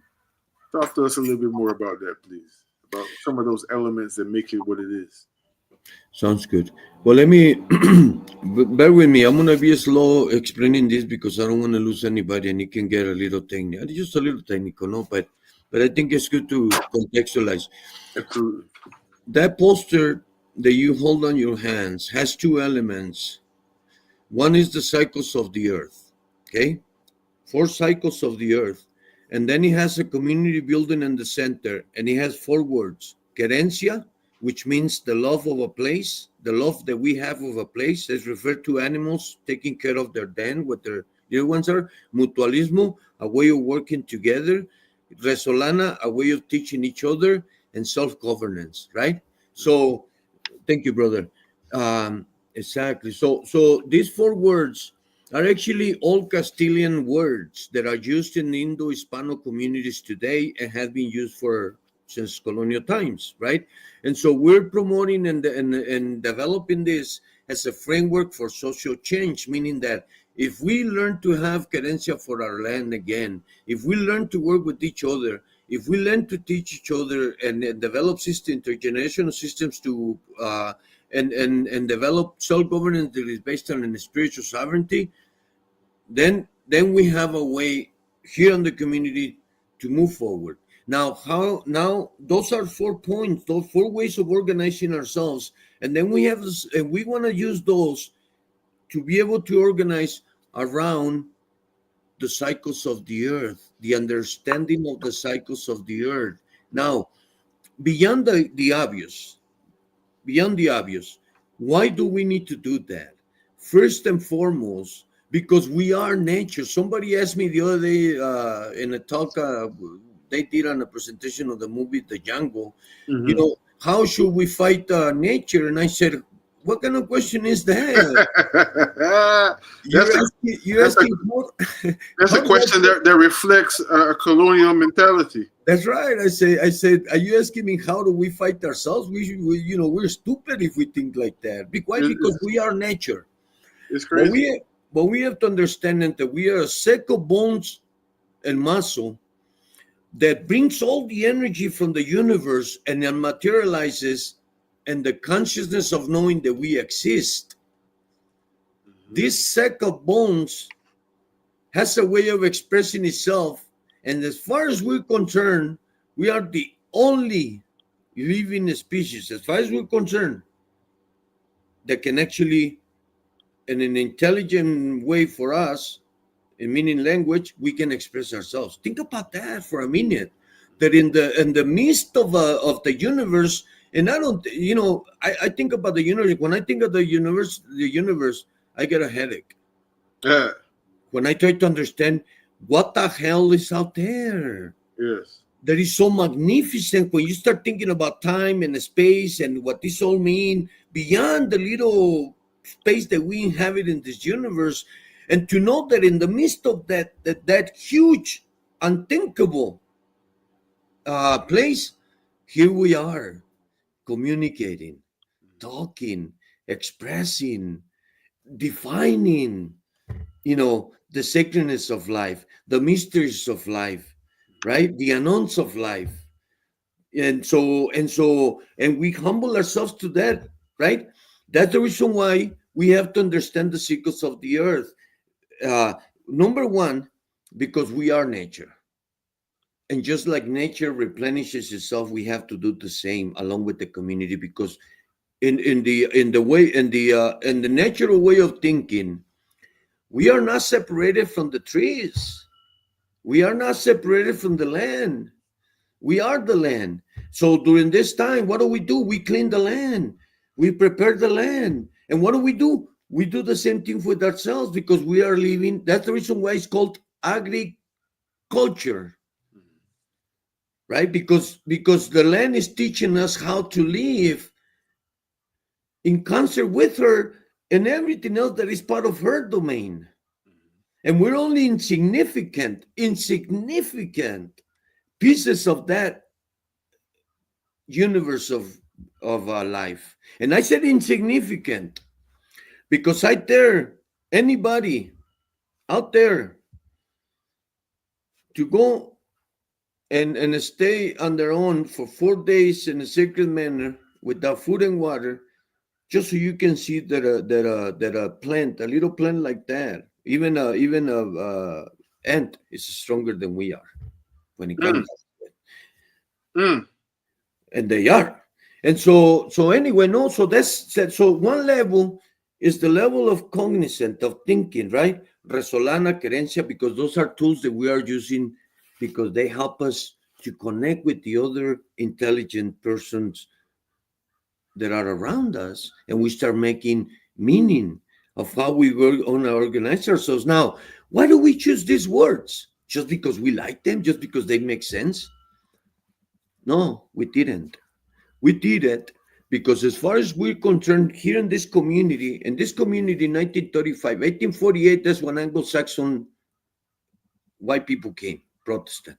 Talk to us a little bit more about that, please. About some of those elements that make it what it is. Sounds good. Well, let me bear with me. I'm gonna be slow explaining this because I don't want to lose anybody, and it can get a little technical, just a little technical, no. But I think it's good to contextualize. Absolutely. That poster that you hold on your hands has two elements. One is the cycles of the earth, okay? Four cycles of the earth. And then it has a community building in the center, and it has four words: querencia, which means the love of a place, the love that we have of a place is referred to animals taking care of their den, what their little ones are. Mutualismo, a way of working together. Resolana, a way of teaching each other. And self-governance, right? So thank you, brother. Exactly. So these four words are actually all Castilian words that are used in Indo-Hispano communities today and have been used for since colonial times, right? And so we're promoting and developing this as a framework for social change, meaning that if we learn to have querencia for our land again, if we learn to work with each other, if we learn to teach each other and develop intergenerational systems to and develop self-governance that is based on spiritual sovereignty, then we have a way here in the community to move forward. Now those are 4 points, those four ways of organizing ourselves, and then we have this, and we want to use those to be able to organize around the cycles of the earth, the understanding of the cycles of the earth. Now, beyond the obvious, beyond the obvious, Why do we need to do that? First and foremost, because we are nature. Somebody asked me the other day in a talk they did on a presentation of the movie The Jungle, Hmm. how should we fight nature? And I said, what kind of question is that? that's a You're that's a asking that's a how do I question that reflects a colonial mentality. That's right. I said, are you asking me how do we fight ourselves? We're stupid if we think like that. Why? It, Because it's we are nature. it's But crazy. we have to understand that we are a set of bones and muscle that brings all the energy from the universe and then materializes in the consciousness of knowing that we exist. Hmm. This sack of bones has a way of expressing itself. And as far as we're concerned, we are the only living species, as far as we're concerned, that can actually, in an intelligent way for us, in meaning language, we can express ourselves. Think about that for a minute. That in the midst of the universe, and I don't, I think about the universe. When I think of the universe, I get a headache. Yeah. When I try to understand what the hell is out there, Yes. that is so magnificent when you start thinking about time and space and what this all mean beyond the little space that we inhabit in this universe, and to know that in the midst of that huge unthinkable place, here we are communicating, talking, expressing, defining, the sacredness of life, the mysteries of life, right, the unknowns of life. And we humble ourselves to that, right? That's the reason why we have to understand the cycles of the earth. uh, Number one, because we are nature, and just like nature replenishes itself, we have to do the same along with the community, because in the natural way of thinking, we are not separated from the trees, we are not separated from the land. We are the land. So during this time, what do? We clean the land. We prepare the land. And what do? We do the same thing with ourselves, because we are living. That's the reason why it's called agriculture, right? Because the land is teaching us how to live in concert with her and everything else that is part of her domain. And we're only insignificant pieces of that universe of life. And I said insignificant because I dare anybody out there to go and stay on their own for 4 days in a sacred manner without food and water, just so you can see that a plant, a little plant like that, even a ant is stronger than we are when it Mm, comes, mm, and they are. And so anyway, no, so one level is the level of cognizant of thinking, right? Resolana, querencia, because those are tools that we are using because they help us to connect with the other intelligent persons that are around us, and we start making meaning of how we want to organize ourselves. Now, why do we choose these words? Just because we like them? Just because they make sense? No, we didn't. We did it because, as far as we're concerned, here in this community, 1935, 1848, that's when Anglo-Saxon white people came, Protestant.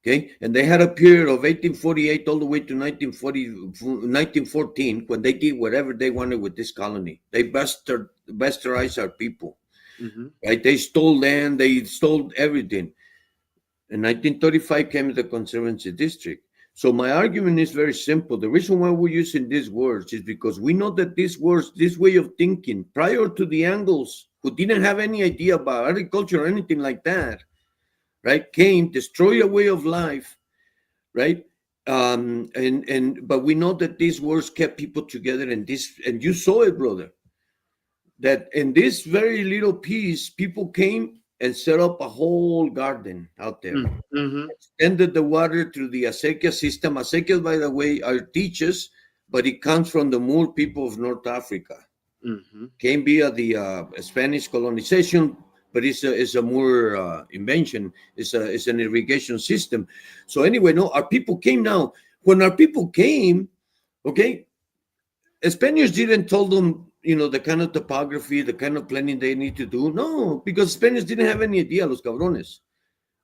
Okay, and they had a period of 1848 all the way to 1914 when they did whatever they wanted with this colony. They bastardized our people, mhm. right? They stole land, they stole everything. In 1935 came the Conservancy District. So my argument is very simple. The reason why we're using these words is because we know that these words, this way of thinking, prior to the Angles, who didn't have any idea about agriculture or anything like that, right, came, destroy a way of life, right? And but we know that these words kept people together, and you saw it, brother, that in this very little piece, people came and set up a whole garden out there, Mm, mhm. extended the water through the acequia system. Acequias, by the way, are teachers, but it comes from the Moor people of North Africa. Mm-hmm. Came via the Spanish colonization, but it's a Moor invention. It's an irrigation system. So anyway, no, our people came now. When our people came, okay, Spaniards didn't tell them, the kind of topography, the kind of planning they need to do. No, because Spaniards didn't have any idea, los cabrones.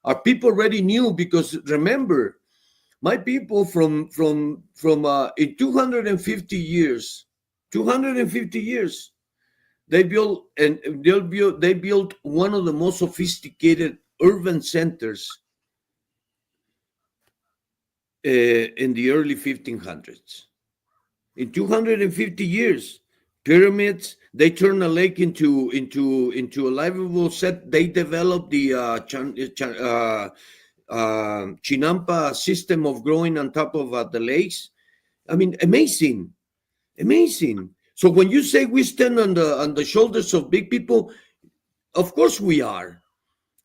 Our people already knew because remember, my people from in 250 years, they built one of the most sophisticated urban centers in the early 1500s. In 250 years, pyramids. They turned a lake into a livable set. They developed the chinampa system of growing on top of the lakes. I mean, amazing, amazing. So when you say we stand on the shoulders of big people, of course we are.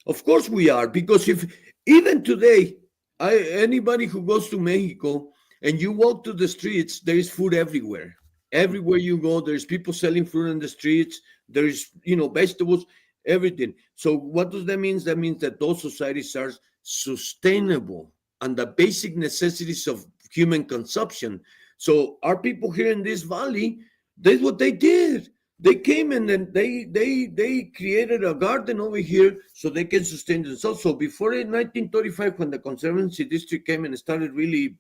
Of course we are, because if even today, anybody who goes to Mexico and you walk to the streets, there is food everywhere. Everywhere you go, there's people selling fruit in the streets. There's vegetables, everything. So what does that mean? That means that those societies are sustainable and the basic necessities of human consumption. So our people here in this valley, that's what they did. They came and then they created a garden over here so they can sustain themselves. So before in 1935, when the Conservancy District came and started really,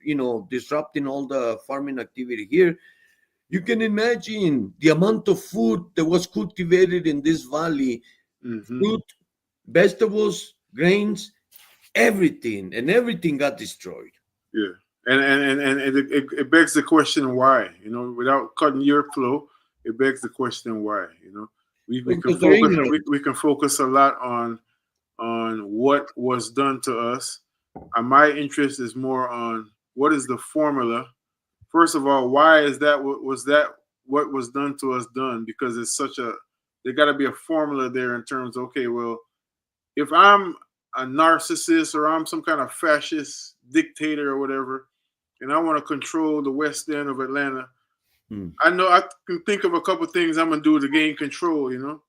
disrupting all the farming activity here, you can imagine the amount of food that was cultivated in this valley: Mm-hmm. fruit, vegetables, grains, everything, and everything got destroyed. Yeah, and it begs the question why. Without cutting your flow, it begs the question why. We can Because they're focus ignorant. we can focus a lot on what was done to us. And my interest is more on what is the formula. First of all, why is that what was done to us done? Because it's such a there got to be a formula there in terms of, okay, well, if I'm a narcissist or I'm some kind of fascist dictator or whatever, and I want to control the West End of Atlanta, Mm. I know I can think of a couple of things I'm gonna do to gain control. Mhm.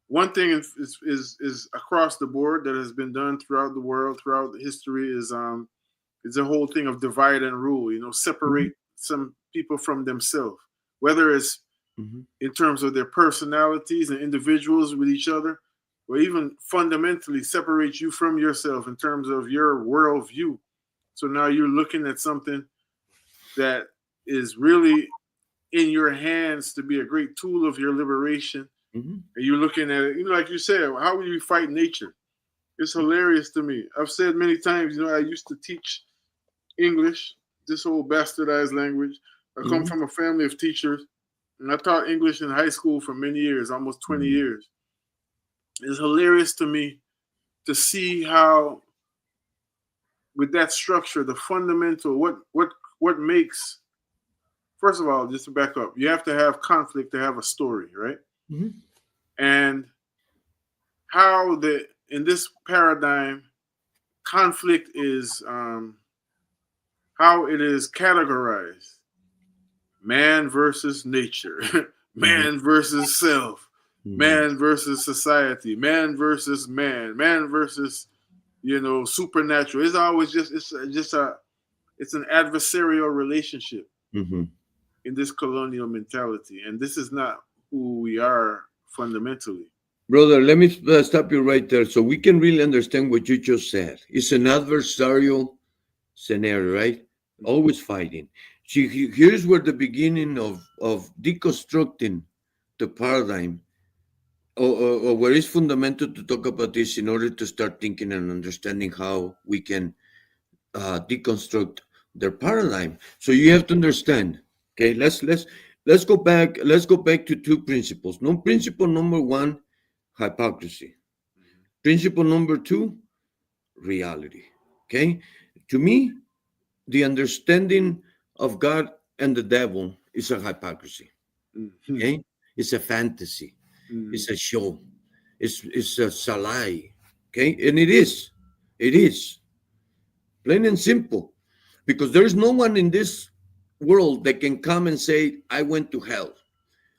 One thing is across the board that has been done throughout the world, throughout the history, is the whole thing of divide and rule. Mhm. Separate some people from themselves, whether it's Mhm. in terms of their personalities and individuals with each other, or even fundamentally separate you from yourself in terms of your worldview. So now you're looking at something that is really in your hands to be a great tool of your liberation. Mhm. And you're looking at it, like you said, how will you fight nature? It's hilarious to me. I've said many times, I used to teach English, this whole bastardized language. I come Mhm. from a family of teachers, and I taught English in high school for many years, almost 20 Mhm. years. It's hilarious to me to see how, with that structure, the fundamental, what makes, first of all, just to back up, you have to have conflict to have a story, right? Mhm. And how in this paradigm, conflict is how it is categorized: man versus nature, Mhm. man versus self, Mhm. man versus society, man versus supernatural. It's always it's an adversarial relationship Mhm. in this colonial mentality, and this is not who we are fundamentally. Brother, let me stop you right there so we can really understand what you just said. It's an adversarial scenario, right? Always fighting. See, here's where the beginning of deconstructing the paradigm, or where it's fundamental to talk about this in order to start thinking and understanding how we can deconstruct their paradigm. So you have to understand. Okay, let's go back. Let's go back to two principles. No, principle number one, hypocrisy. Principle number two, reality. Okay, to me, the understanding of God and the devil is a hypocrisy. Mm-hmm. Okay, it's a fantasy. Mm-hmm. It's a show. It's a lie. Okay, and it is plain and simple, because there is no one in this world that can come and say, I went to hell.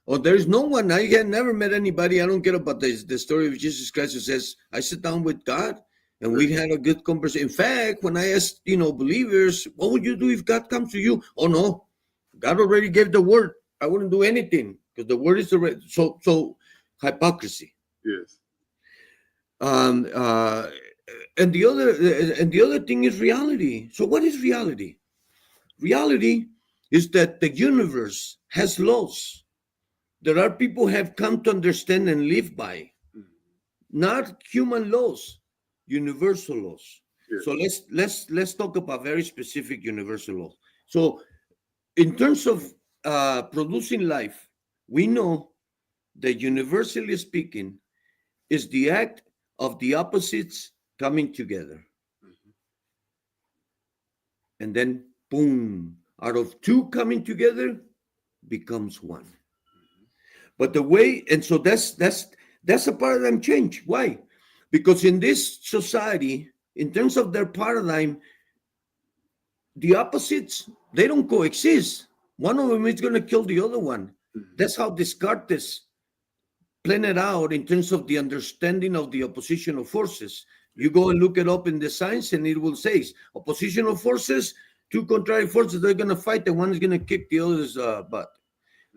Or there's no one, I had never met anybody, I don't care about the story of Jesus Christ who says, I sit down with God and we had a good conversation. In fact, when I asked, believers, what would you do if God comes to you? Oh no, God already gave the word. I wouldn't do anything because the word is already, so hypocrisy. Yes. And the other thing is reality. So what is reality? Reality is that the universe has laws. There are people who have come to understand and live by, not human laws, universal laws. Yes. So let's talk about very specific universal laws. So in terms of producing life, we know that universally speaking is the act of the opposites coming together. And then boom, out of two coming together becomes one. But the way, and so that's a paradigm change. Why? Because in this society, in terms of their paradigm, the opposites, they don't coexist. One of them is going to kill the other one. That's how Descartes planned it out in terms of the understanding of the oppositional forces. You go and look it up in the science, and it will say oppositional forces, two contrary forces, they're going to fight, and one is going to kick the other's butt.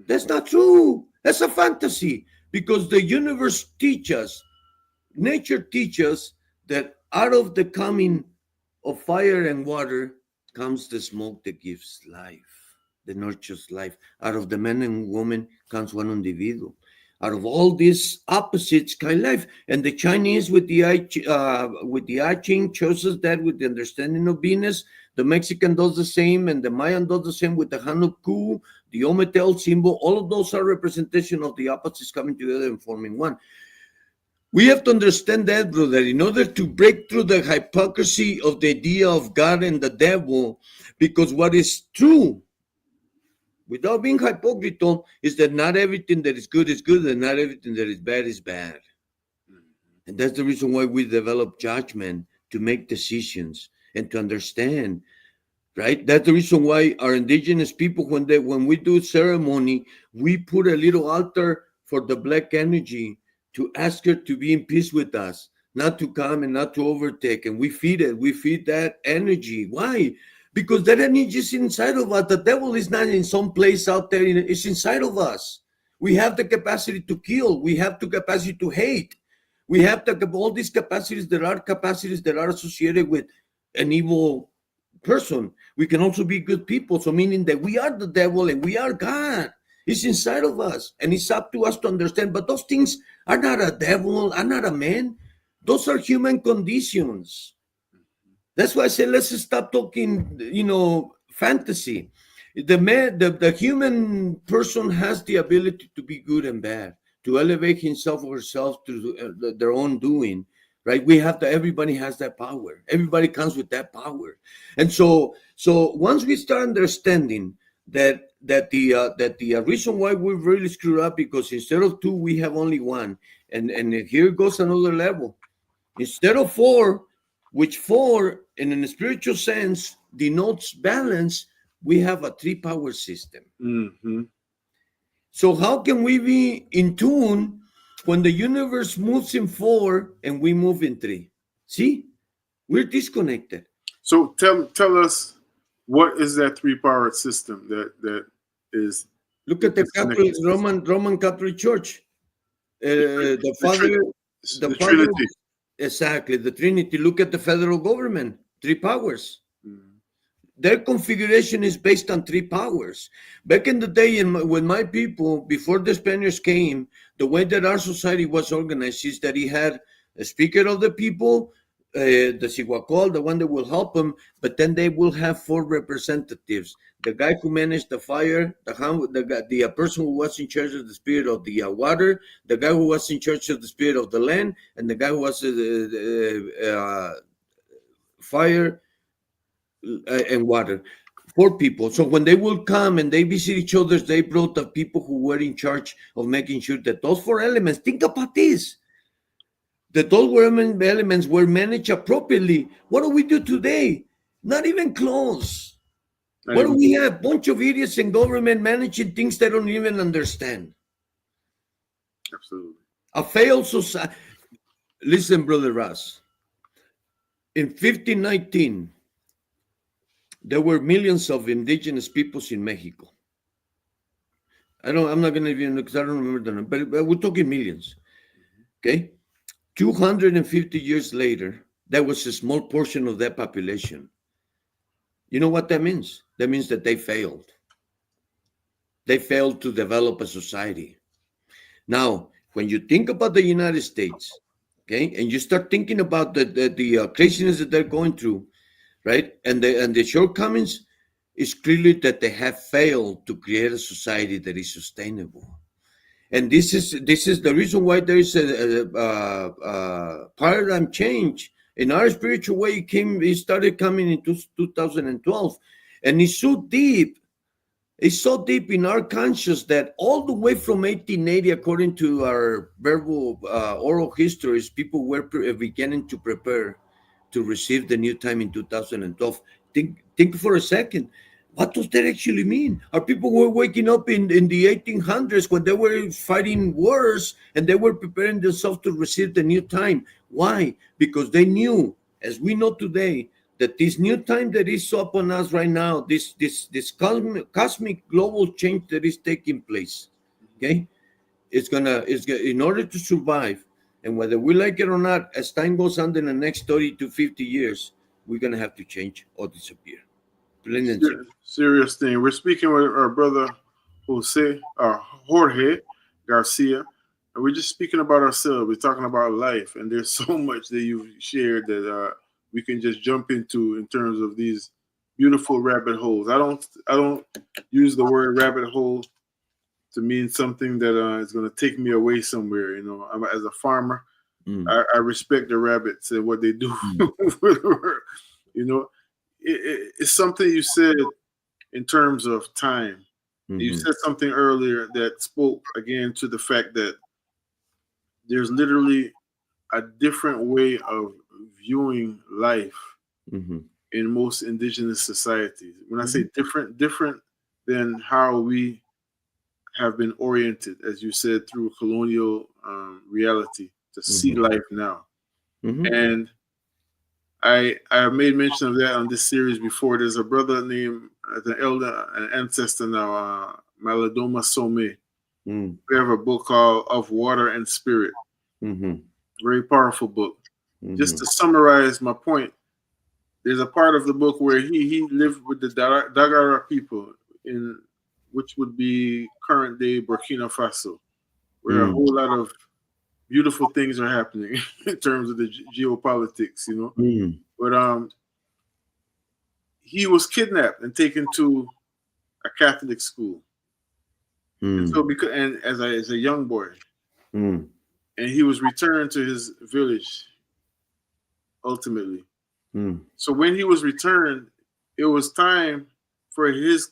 That's not true. That's a fantasy because the universe teaches, nature teaches that out of the coming of fire and water comes the smoke that gives life, that nurtures life. Out of the man and woman comes one individual. Out of all these opposites kind life, and the Chinese with the I Ching shows us that with the understanding of Venus. The Mexican does the same, and the Mayan does the same with the Hanukkah, the Ometel symbol. All of those are representation of the opposites coming together and forming one. We have to understand that, brother, in order to break through the hypocrisy of the idea of God and the devil, because what is true, without being hypocritical, is that not everything that is good, and not everything that is bad is bad. And that's the reason why we develop judgment, to make decisions and to understand, right? That's the reason why our indigenous people, when we do ceremony, we put a little altar for the black energy to ask her to be in peace with us, not to come and not to overtake. And we feed it. We feed that energy. Why? Because that energy is inside of us. The devil is not in some place out there. It's inside of us. We have the capacity to kill. We have the capacity to hate. We have all these capacities. There are capacities that are associated with an evil person. We can also be good people. So meaning that we are the devil and we are God. It's inside of us. And it's up to us to understand. But those things are not a devil, are not a man. Those are human conditions. That's why I say let's stop talking, fantasy. The human person has the ability to be good and bad, to elevate himself or herself to their own doing, right? Everybody has that power. Everybody comes with that power. And so once we start understanding that the reason why we really screwed up, because instead of two, we have only one. And here goes another level. Instead of four, which four in a spiritual sense denotes balance, we have a three-power system. Mm-hmm. So how can we be in tune when the universe moves in four and we move in three? See, we're disconnected. So tell us, what is that three-powered system that is? Look at the Catholic, Roman Catholic Church. The Father, Trinity. Exactly, the Trinity. Look at the federal government, three powers. Their configuration is based on three powers. Back in the day, when my people, before the Spaniards came, the way that our society was organized is that he had a speaker of the people, the Siguacol, the one that will help them, but then they will have four representatives. The guy who managed the fire, the person who was in charge of the spirit of the water, the guy who was in charge of the spirit of the land, and the guy who was fire and water. Four people. So when they will come and they visit each other, they brought the people who were in charge of making sure that those four elements, think about this, that those elements were managed appropriately. What do we do today? Not even close. Not What do even we have? A bunch of idiots in government managing things they don't even understand. absolutely. A failed society. Listen, Brother Ross. In 1519, there were millions of indigenous peoples in Mexico. I'm not going to even, because I don't remember the number, but we're talking millions. Okay. 250 years later, there was a small portion of that population. You know what that means? That means that they failed. They failed to develop a society. Now, when you think about the United States, okay, and you start thinking about the craziness that they're going through, right, and the shortcomings, is clearly that they have failed to create a society that is sustainable. And this is the reason why there is a paradigm change in our spiritual way. It started coming in 2012, and it's so deep in our conscious that all the way from 1880, according to our verbal oral histories, people were beginning to prepare to receive the new time in 2012. Think for a second. What does that actually mean? Our people were waking up in the 1800s when they were fighting wars and they were preparing themselves to receive the new time. Why? Because they knew, as we know today, that this new time that is upon us right now, this cosmic global change that is taking place, okay, in order to survive, and whether we like it or not, as time goes on in the next 30 to 50 years, we're gonna have to change or disappear. Plain and simple. Serious thing. We're speaking with our brother Jorge Garcia, and we're just speaking about ourselves. We're talking about life, and there's so much that you've shared that we can just jump into in terms of these beautiful rabbit holes. I don't use the word rabbit hole to mean something that is going to take me away somewhere. As a farmer, Mm, I respect the rabbits and what they do. mm, you know, it's something you said in terms of time. You mhm, said something earlier that spoke again to the fact that there's literally a different way of viewing life mhm, in most indigenous societies. When I say mhm, different than how we have been oriented, as you said, through colonial reality to see mhm, life now. mhm, And I made mention of that on this series before. There's a brother named an elder, an ancestor now, Maladoma Some. mm, We have a book called Of Water and Spirit. mhm, Very powerful book. Just mhm, to summarize my point, there's a part of the book where he lived with the Dagara people in which would be current day Burkina Faso, where a mm, whole lot of beautiful things are happening in terms of the geopolitics. mm, But he was kidnapped and taken to a Catholic school, and mm, so as a young boy, mm, and he was returned to his village ultimately. mm, So when he was returned, it was time for his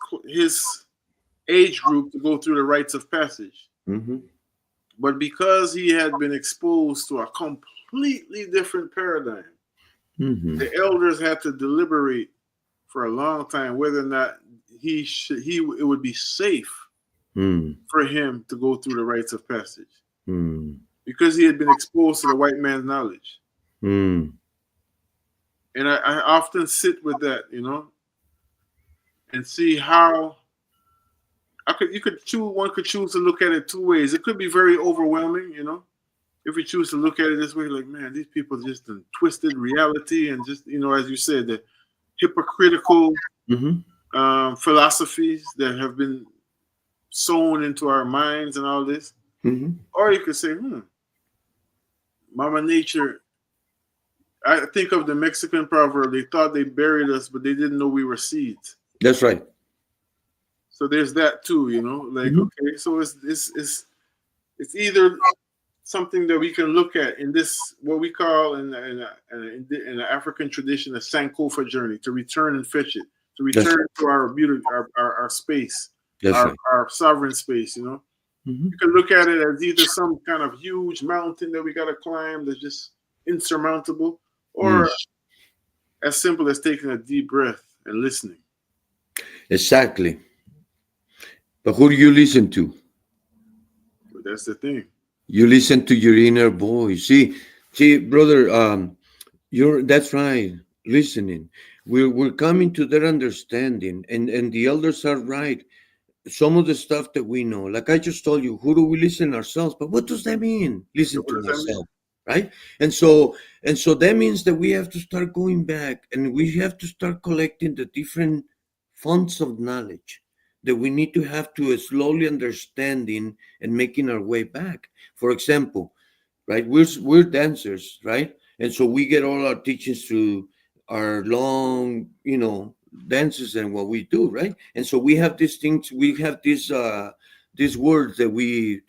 age group to go through the rites of passage. mhm, But because he had been exposed to a completely different paradigm, mhm, the elders had to deliberate for a long time whether or not it would be safe mm, for him to go through the rites of passage mm, because he had been exposed to the white man's knowledge. mm. And I often sit with that, and see how one could choose to look at it two ways. It could be very overwhelming, if we choose to look at it this way, like, man, these people just done twisted reality and just, as you said, the hypocritical Mhm, philosophies that have been sewn into our minds and all this. mhm. Or you could say, Mama Nature. I think of the Mexican proverb, they thought they buried us, but they didn't know we were seeds. That's right. So there's that too, like, Mhm, okay, so it's either something that we can look at in this, what we call in the African tradition, a Sankofa journey, to return and fetch it, to That's return to our beauty, our space, that's our, right. our sovereign space. Mhm, You can look at it as either some kind of huge mountain that we got to climb that's just insurmountable, mm. or as simple as taking a deep breath and listening. Exactly. But who do you listen to? But that's the thing. You listen to your inner voice. See, brother, you're that's right. Listening. We're coming to that understanding, and the elders are right. Some of the stuff that we know, like I just told you, who do we listen ourselves? But what does that mean? So Listen what to does that mean? myself, right? And so that means that we have to start going back, and we have to start collecting the different fonts of knowledge that we need to have to slowly understanding and making our way back. For example, right? We're dancers, right? And so we get all our teachings through our long, dances and what we do, right? And so we have these things, we have these words that we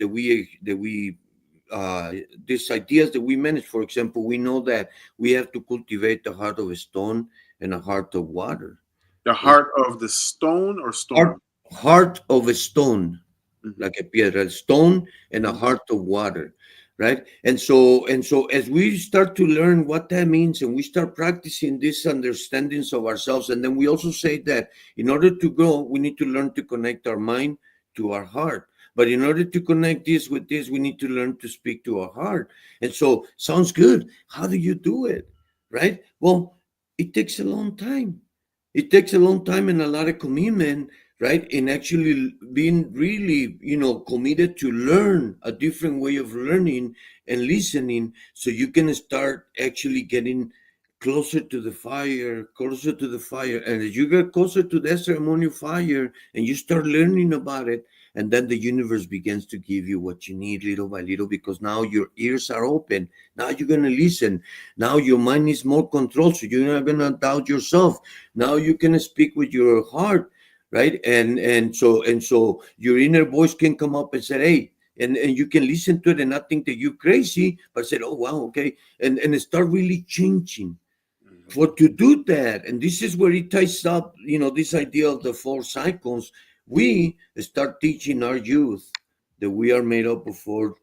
uh these ideas that we manage. For example, we know that we have to cultivate a heart of a stone and a heart of water. The heart of the stone or Heart, storm? heart of a stone, Hmm. like a piedra, stone, and a Hmm. heart of water, right? And so as we start to learn what that means, and we start practicing these understandings of ourselves, and then we also say that in order to grow, we need to learn to connect our mind to our heart. But in order to connect this with this, we need to learn to speak to our heart. And so, sounds good. How do you do it, right? Well, it takes a long time. It takes a long time and a lot of commitment, right? In actually being really, committed to learn a different way of learning and listening, so you can start actually getting closer to the fire. And as you get closer to that ceremonial fire and you start learning about it, and then the universe begins to give you what you need little by little, because now your ears are open. Now you're going to listen. Now your mind is more controlled, so you're not going to doubt yourself. Now you can speak with your heart, right? And so your inner voice can come up and say, hey, and you can listen to it and not think that you're crazy, but say, oh wow, okay, and start really changing. For to do that, and this is where it ties up, this idea of the 4 cycles. We start teaching our youth that we are made up of 4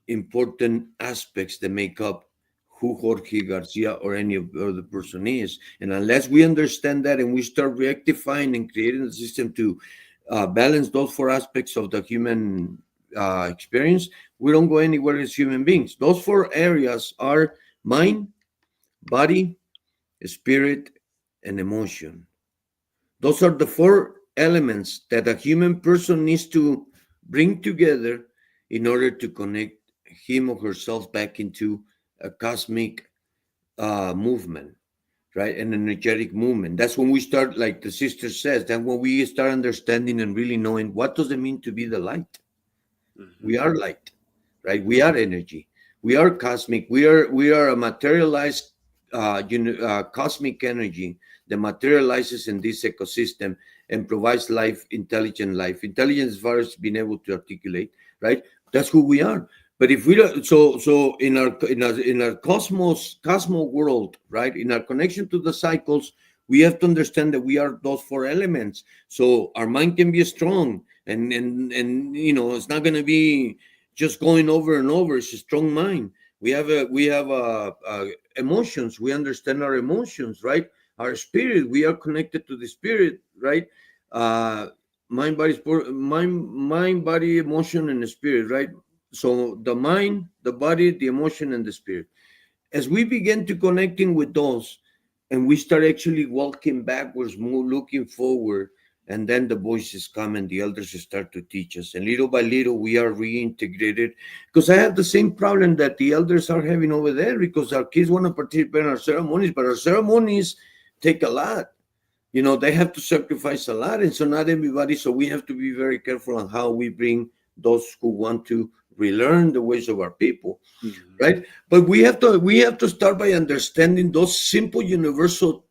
important aspects that make up who Jorge Garcia or any other person is. And unless we understand that and we start rectifying and creating a system to balance those 4 aspects of the human experience, we don't go anywhere as human beings. Those 4 areas are mind, body, spirit, and emotion. Those are the 4 elements that a human person needs to bring together in order to connect him or herself back into a cosmic movement, right? An energetic movement. That's when we start, like the sister says, then when we start understanding and really knowing what does it mean to be the light. We Hmm. are light, right? We are energy. We are cosmic. We are a materialized cosmic energy that materializes in this ecosystem and provides life, intelligent life. Intelligence as far as being able to articulate, right? That's who we are. But if we don't, so in our cosmo world, right? In our connection to the cycles, we have to understand that we are those 4 elements. So our mind can be strong, and it's not going to be just going over and over. It's a strong mind. We have emotions. We understand our emotions, right? Our spirit, we are connected to the spirit, right? uh mind, body, emotion, and the spirit, right? So the mind, the body, the emotion, and the spirit, as we begin to connecting with those, and we start actually walking backwards, looking forward, and then the voices come and the elders start to teach us, and little by little we are reintegrated. Because I have the same problem that the elders are having over there, because our kids want to participate in our ceremonies, but our ceremonies take a lot. They have to sacrifice a lot, and so not everybody. So we have to be very careful on how we bring those who want to relearn the ways of our people, Hmm. right? But we have to start by understanding those simple universal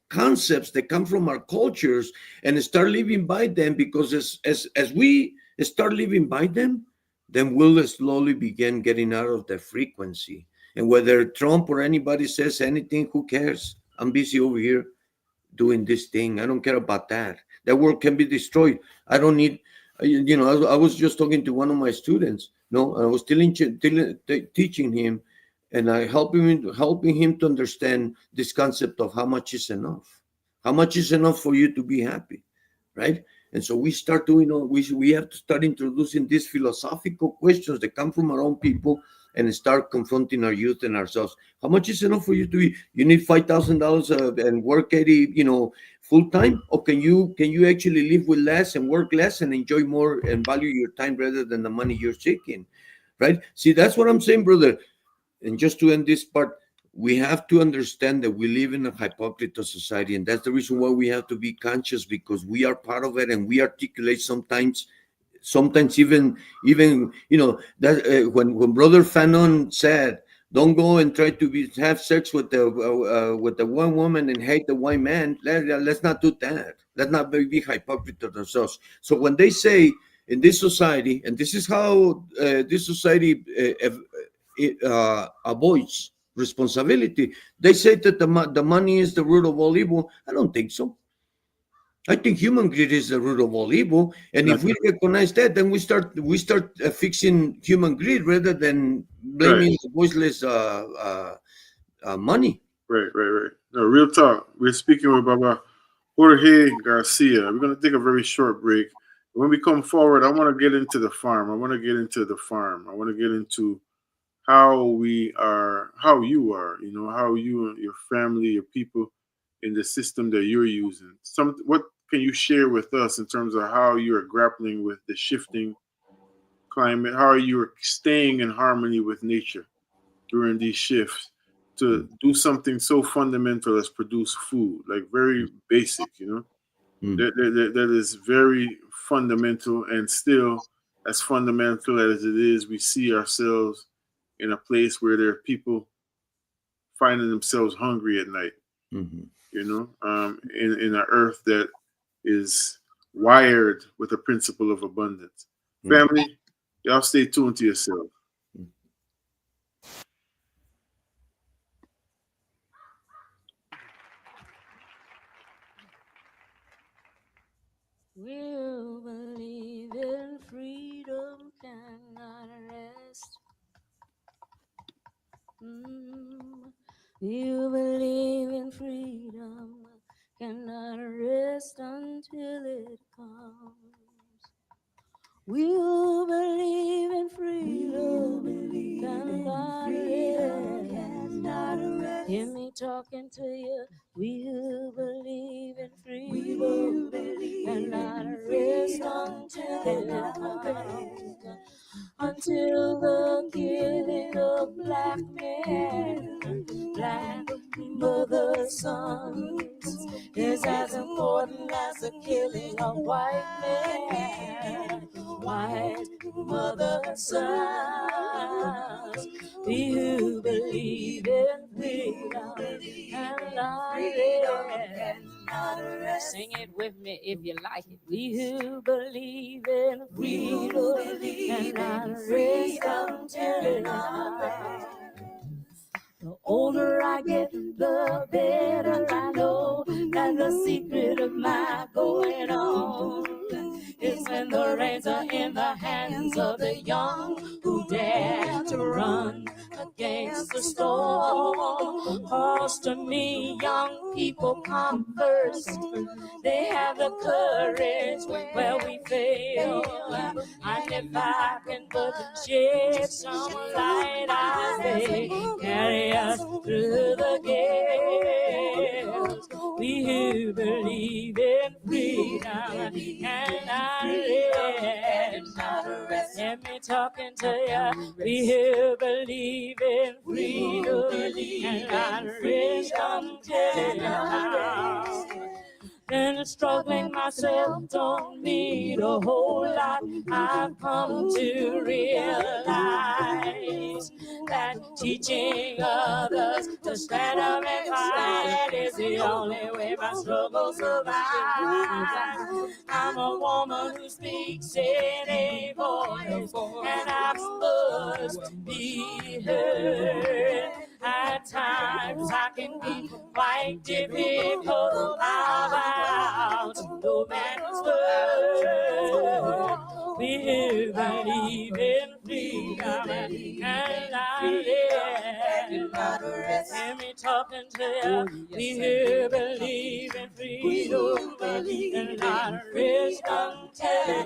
concepts that come from our cultures, and start living by them. Because as we start living by them, then we'll slowly begin getting out of the frequency. And whether Trump or anybody says anything, who cares? I'm busy over here doing this thing. I don't care about that. That world can be destroyed. I don't need, I was just talking to one of my students. No, I was teaching him, and I helping him to understand this concept of how much is enough. How much is enough for you to be happy? right? And so we start doing all we have to start introducing these philosophical questions that come from our own people and start confronting our youth and ourselves. How much is enough for you to be? You need $5,000 and work 80, full time, or can you actually live with less and work less and enjoy more and value your time rather than the money you're seeking, right? See, that's what I'm saying, brother. And just to end this part, we have to understand that we live in a hypocritical society, and that's the reason why we have to be conscious, because we are part of it and we articulate sometimes even that when brother Fanon said, don't go and try to have sex with the one woman and hate the one man. Let's not do that. Let's not be hypocrite ourselves. So when they say in this society, and this is how this society avoids responsibility, they say that the money is the root of all evil. I don't think so. I think human greed is the root of all evil, and if we Naturally. recognize that, then we start fixing human greed rather than Right, blaming the voiceless money. right. No, real talk. We're speaking with Baba Jorge Garcia. We're going to take a very short break. When we come forward, I want to get into the farm. I want to get into the farm. I want to get into how we are, how you are, how you and your family, your people in the system that you're using. What can you share with us in terms of how you are grappling with the shifting climate? How are you staying in harmony with nature during these shifts to do something so fundamental as produce food, like very basic. Mm, That is very fundamental, and still as fundamental as it is, we see ourselves in a place where there are people finding themselves hungry at night, mhm, in an earth that is wired with a principle of abundance. mm, Family, y'all stay tuned to yourself. mm, We'll believe in freedom cannot rest. You believe in freedom cannot rest until it comes. We'll believe in freedom cannot rest. Hear me talking to you. We'll believe in freedom cannot rest until it comes. Until the killing of black men, black mother sons, is as important as the killing of white men, white mother sons. We who believe in freedom and not rest. Sing it with me if you like it. We who believe in freedom and not rest until it comes. The older I get, the better I know that the secret of my going on is when the reins are in the hands of the young who dare to run against the storm. Cause to me, young people come first. They have the courage where we fail. And if I can but shed some light, I say, carry us through the gales. We who believe in freedom cannot rest. Let me talking to you. We who believe in freedom cannot rest until it comes. And struggling myself don't mean a whole lot. I've come to realize that teaching others to stand up and fight is the only way my struggle survives. I'm a woman who speaks in a voice, and I must be heard. At times I can be quite difficult about no man's word. We believe in freedom and I live. not rest. Hear me talking to you. We here believe in freedom, and not rest until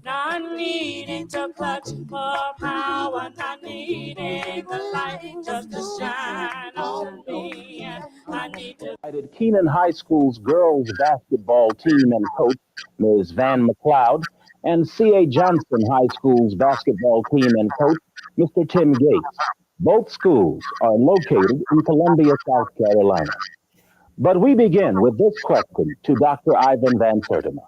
not needing to clutch for power, not needing the light just to shine on me. I need to. Keenan High School's girls basketball team and coach, Ms. Van McLeod, and C.A. Johnson High School's basketball team and coach, Mr. Tim Gates. Both schools are located in Columbia, South Carolina. But we begin with this question to Dr. Ivan Van Sertima.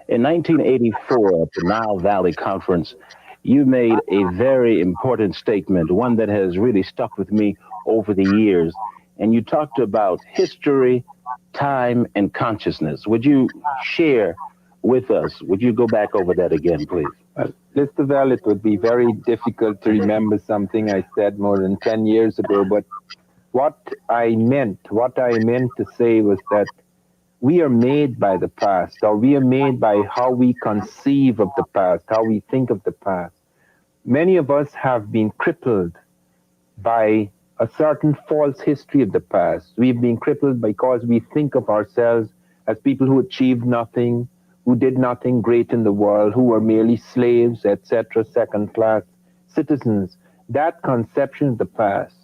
In 1984 at the Nile Valley Conference, you made a very important statement, one that has really stuck with me over the years. And you talked about history, time, and consciousness. Would you share with us? Would you go back over that again, please? Well, Mr. Val, it would be very difficult to remember something I said more than 10 years ago, but what I meant to say was that we are made by the past, or we are made by how we conceive of the past, how we think of the past. Many of us have been crippled by a certain false history of the past. We've been crippled because we think of ourselves as people who achieved nothing, who did nothing great in the world, who were merely slaves, etc., second-class citizens. That conception of the past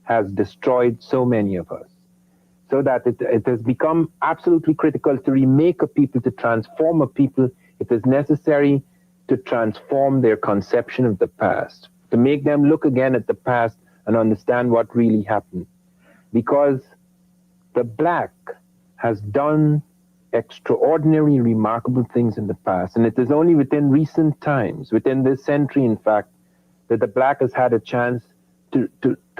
has destroyed so many of us, so that it has become absolutely critical to remake a people, to transform a people. It is necessary to transform their conception of the past, to make them look again at the past and understand what really happened. Because the black has done extraordinary, remarkable things in the past, and it is only within recent times, within this century, in fact, that the black has had a chance to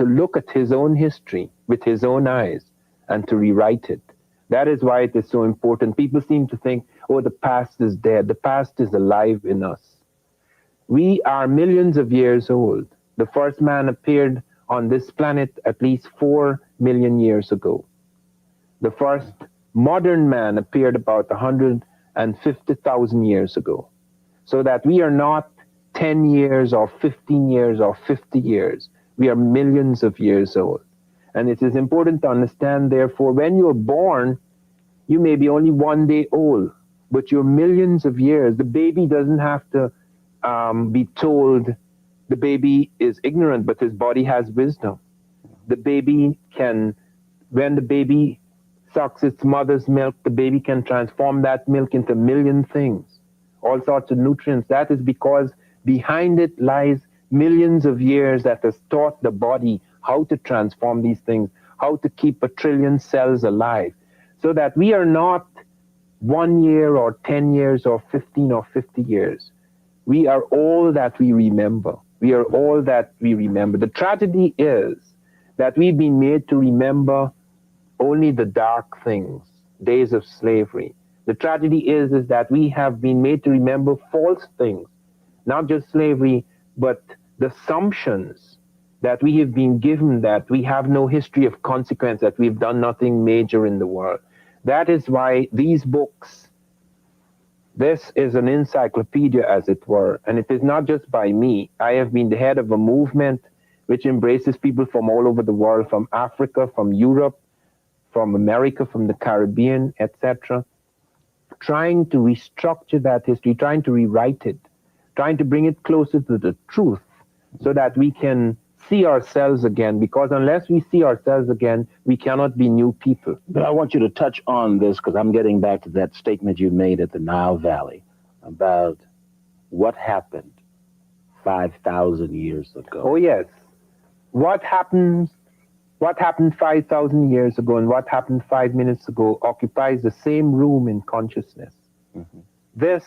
look at his own history with his own eyes and to rewrite it. That is why it is so important. People seem to think, oh, the past is dead. The past is alive in us. We are millions of years old. The first man appeared on this planet at least 4 million years ago. The first modern man appeared about 150,000 years ago. So that we are not 10 years or 15 years or 50 years. We are millions of years old. And it is important to understand, therefore, when you're born, you may be only 1 day old, but you're millions of years. The baby doesn't have to be told. The baby is ignorant, but his body has wisdom. The baby can, when the baby sucks its mother's milk, the baby can transform that milk into a million things, all sorts of nutrients. That is because behind it lies millions of years that has taught the body how to transform these things, how to keep 1 trillion cells alive, so that we are not 1 year or 10 years or 15 or 50 years. We are all that we remember. We are all that we remember. The tragedy is that we've been made to remember only the dark things, days of slavery. The tragedy is that we have been made to remember false things, not just slavery, but the assumptions that we have been given that we have no history of consequence, that we've done nothing major in the world. That is why these books, this is an encyclopedia, as it were, and it is not just by me. I have been the head of a movement which embraces people from all over the world, from Africa, from Europe, from America, from the Caribbean, etc., trying to restructure that history, trying to rewrite it, trying to bring it closer to the truth so that we can see ourselves again, because unless we see ourselves again, we cannot be new people. But I want you to touch on this, because I'm getting back to that statement you made at the Nile Valley about what happened 5,000 years ago. Oh, yes. What happened 5,000 years ago and what happened 5 minutes ago occupies the same room in consciousness. Mm-hmm. This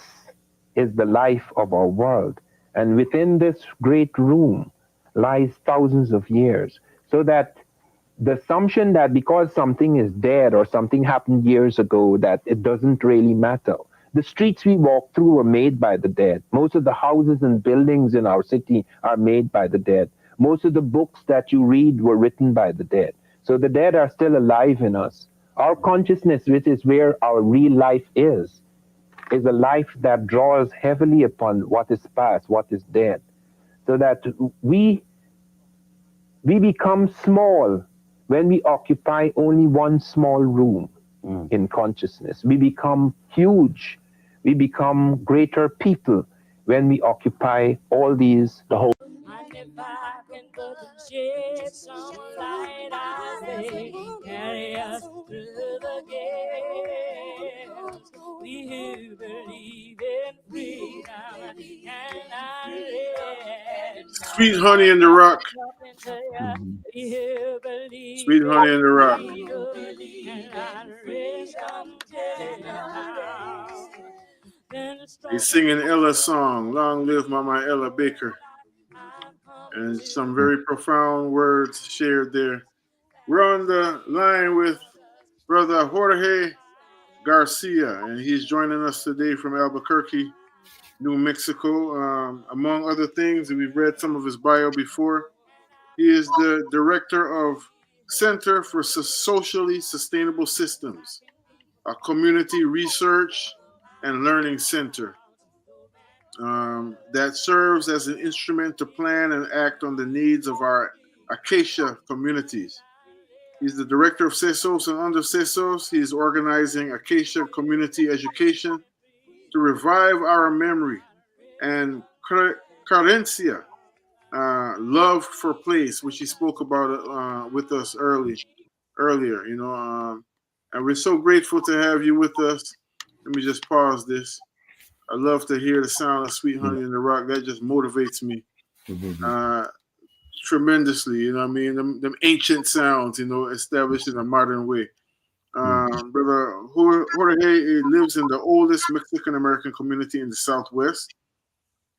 is the life of our world. And within this great room lies thousands of years. So that the assumption that because something is dead or something happened years ago, that it doesn't really matter. The streets we walk through were made by the dead. Most of the houses and buildings in our city are made by the dead. Most of the books that you read were written by the dead. So the dead are still alive in us. Our consciousness, which is where our real life is a life that draws heavily upon what is past, what is dead. so that we become small when we occupy only one small room in consciousness. We become huge. We become greater people when we occupy all these, the whole. And if I can but shed some light, I say, carry us through the gales. We who believe in freedom and our Sweet Honey in the Rock. We who believe Sweet Honey in the Rock. and our rest He's singing Ella's song, Long Live Mama Ella Baker. And some very profound words shared there. We're on the line with Brother Jorge Garcia, and he's joining us today from Albuquerque, New Mexico. Among other things, we've read some of his bio before. He is the director of Center for Socially Sustainable Systems, a community research and learning center that serves as an instrument to plan and act on the needs of our Acacia communities. He's the director of CESOS, and under CESOS, he's organizing Acacia community education to revive our memory and carencia, love for place, which he spoke about with us earlier. And we're so grateful to have you with us. Let me just pause this. I love to hear the sound of Sweet Honey in the Rock. That just motivates me tremendously. You know what I mean? Them ancient sounds, established in a modern way. Brother Jorge lives in the oldest Mexican American community in the Southwest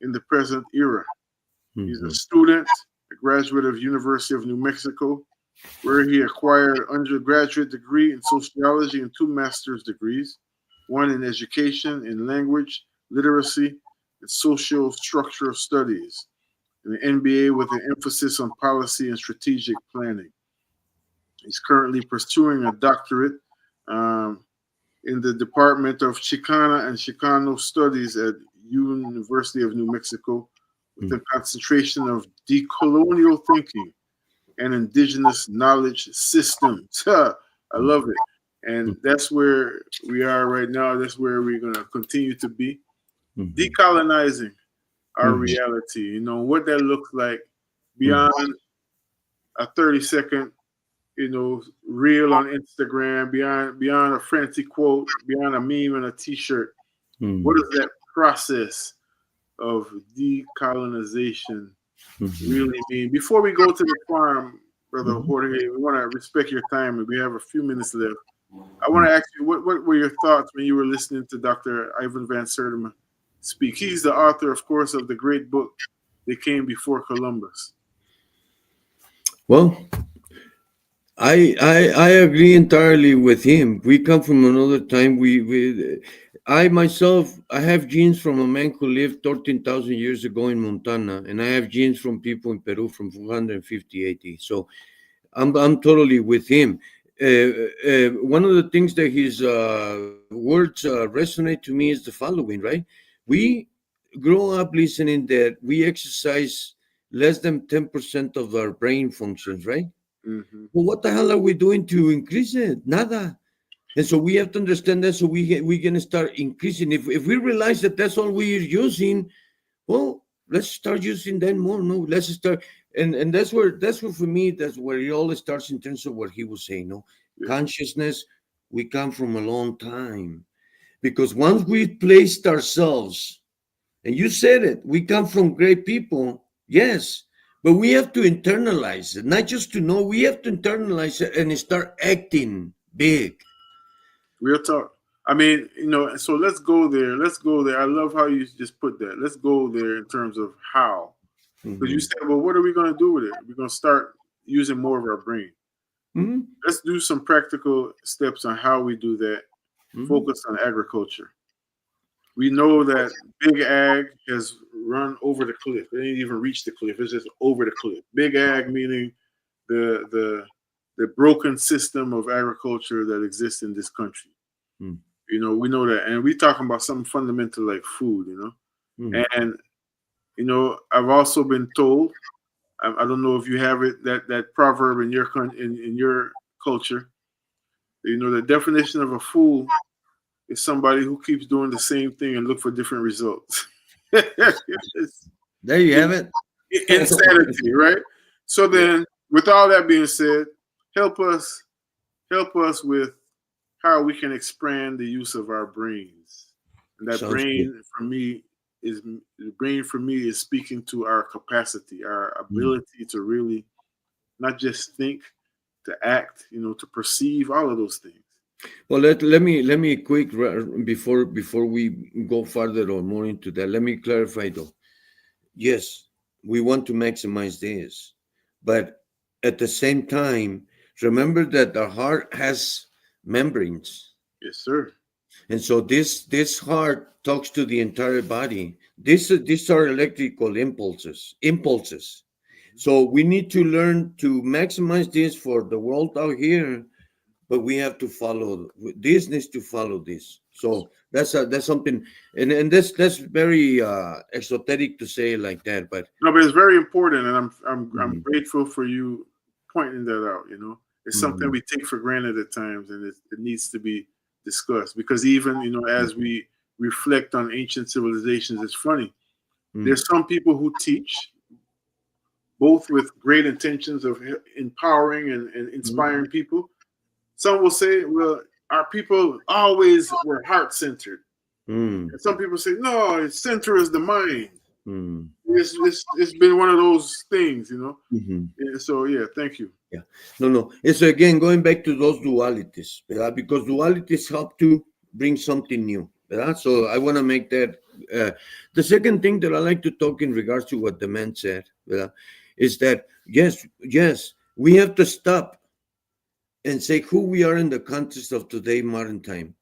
in the present era. He's a student, a graduate of University of New Mexico, where he acquired an undergraduate degree in sociology and 2 master's degrees, one in education, in language, literacy, and social structural studies, and an MBA with an emphasis on policy and strategic planning. He's currently pursuing a doctorate in the Department of Chicana and Chicano Studies at University of New Mexico, with a concentration of decolonial thinking and indigenous knowledge systems. I love it. And that's where we are right now. That's where we're going to continue to be. Decolonizing our reality, what that looks like beyond a 30-second, reel on Instagram, beyond a fancy quote, beyond a meme and a t-shirt. What does that process of decolonization really mean? Before we go to the farm, Brother Jorge, we want to respect your time, and we have a few minutes left. I want to ask you, what were your thoughts when you were listening to Dr. Ivan Van Sertima speak? He's the author, of course, of the great book, They Came Before Columbus. Well, I agree entirely with him. We come from another time. I myself, I have genes from a man who lived 13,000 years ago in Montana, and I have genes from people in Peru from 450 AD. So I'm totally with him. One of the things that his words resonate to me is the following, right? We grow up listening that we exercise less than 10% of our brain functions, right? Well, what the hell are we doing to increase it? Nada. And so we have to understand that, so we're going to start increasing. If we realize that that's all we're using, well, let's start using that more. No, let's start. And that's where for me, that's where it all starts in terms of what he was saying. No, consciousness, we come from a long time. Because once we placed ourselves, and you said it, we come from great people, yes, but we have to internalize it, not just to know, we have to internalize it and start acting big. Real talk. I mean, so let's go there. I love how you just put that. Let's go there in terms of how. Because you said, well, what are we going to do with it? We're going to start using more of our brain. Let's do some practical steps on how we do that. Focus on agriculture. We know that big ag has run over the cliff. It ain't even reached the cliff. It's just over the cliff. Big ag meaning the broken system of agriculture that exists in this country. We know that, and we talking about something fundamental like food. And I've also been told, I don't know if you have it, that proverb in your in your culture. The definition of a fool is somebody who keeps doing the same thing and look for different results. It's There you have it. insanity, right? So Yeah, then, with all that being said, help us help us with how we can expand the use of our brains. And that sounds good. brain for me is speaking to our capacity, our Mm. ability to really not just think, to act, to perceive, all of those things. Well, let me quick before we go further or more into that. Let me clarify though. Yes, we want to maximize this, but at the same time, remember that our heart has membranes. Yes, sir. And so this heart talks to the entire body. These are electrical impulses. So we need to learn to maximize this for the world out here, but we have to follow this needs to follow this. So that's something, and that's very exoteric to say like that, but No, but it's very important, and I'm mm, grateful for you pointing that out. It's something mm, we take for granted at times, and it needs to be discussed because even as we reflect on ancient civilizations, it's funny. mm, There's some people who teach both with great intentions of empowering and mm, inspiring people. Some will say, "Well, our people always were heart centered," mm, and some people say, "No, its center is the mind." mm, It's been one of those things. mhm. Yeah, so yeah, thank you. Yeah, no. It's again going back to those dualities, ¿verdad? Because dualities help to bring something new, ¿verdad? So I want to make that. The second thing that I like to talk in regards to what the man said, ¿verdad? Is that yes, we have to stop and say who we are in the context of today, modern time.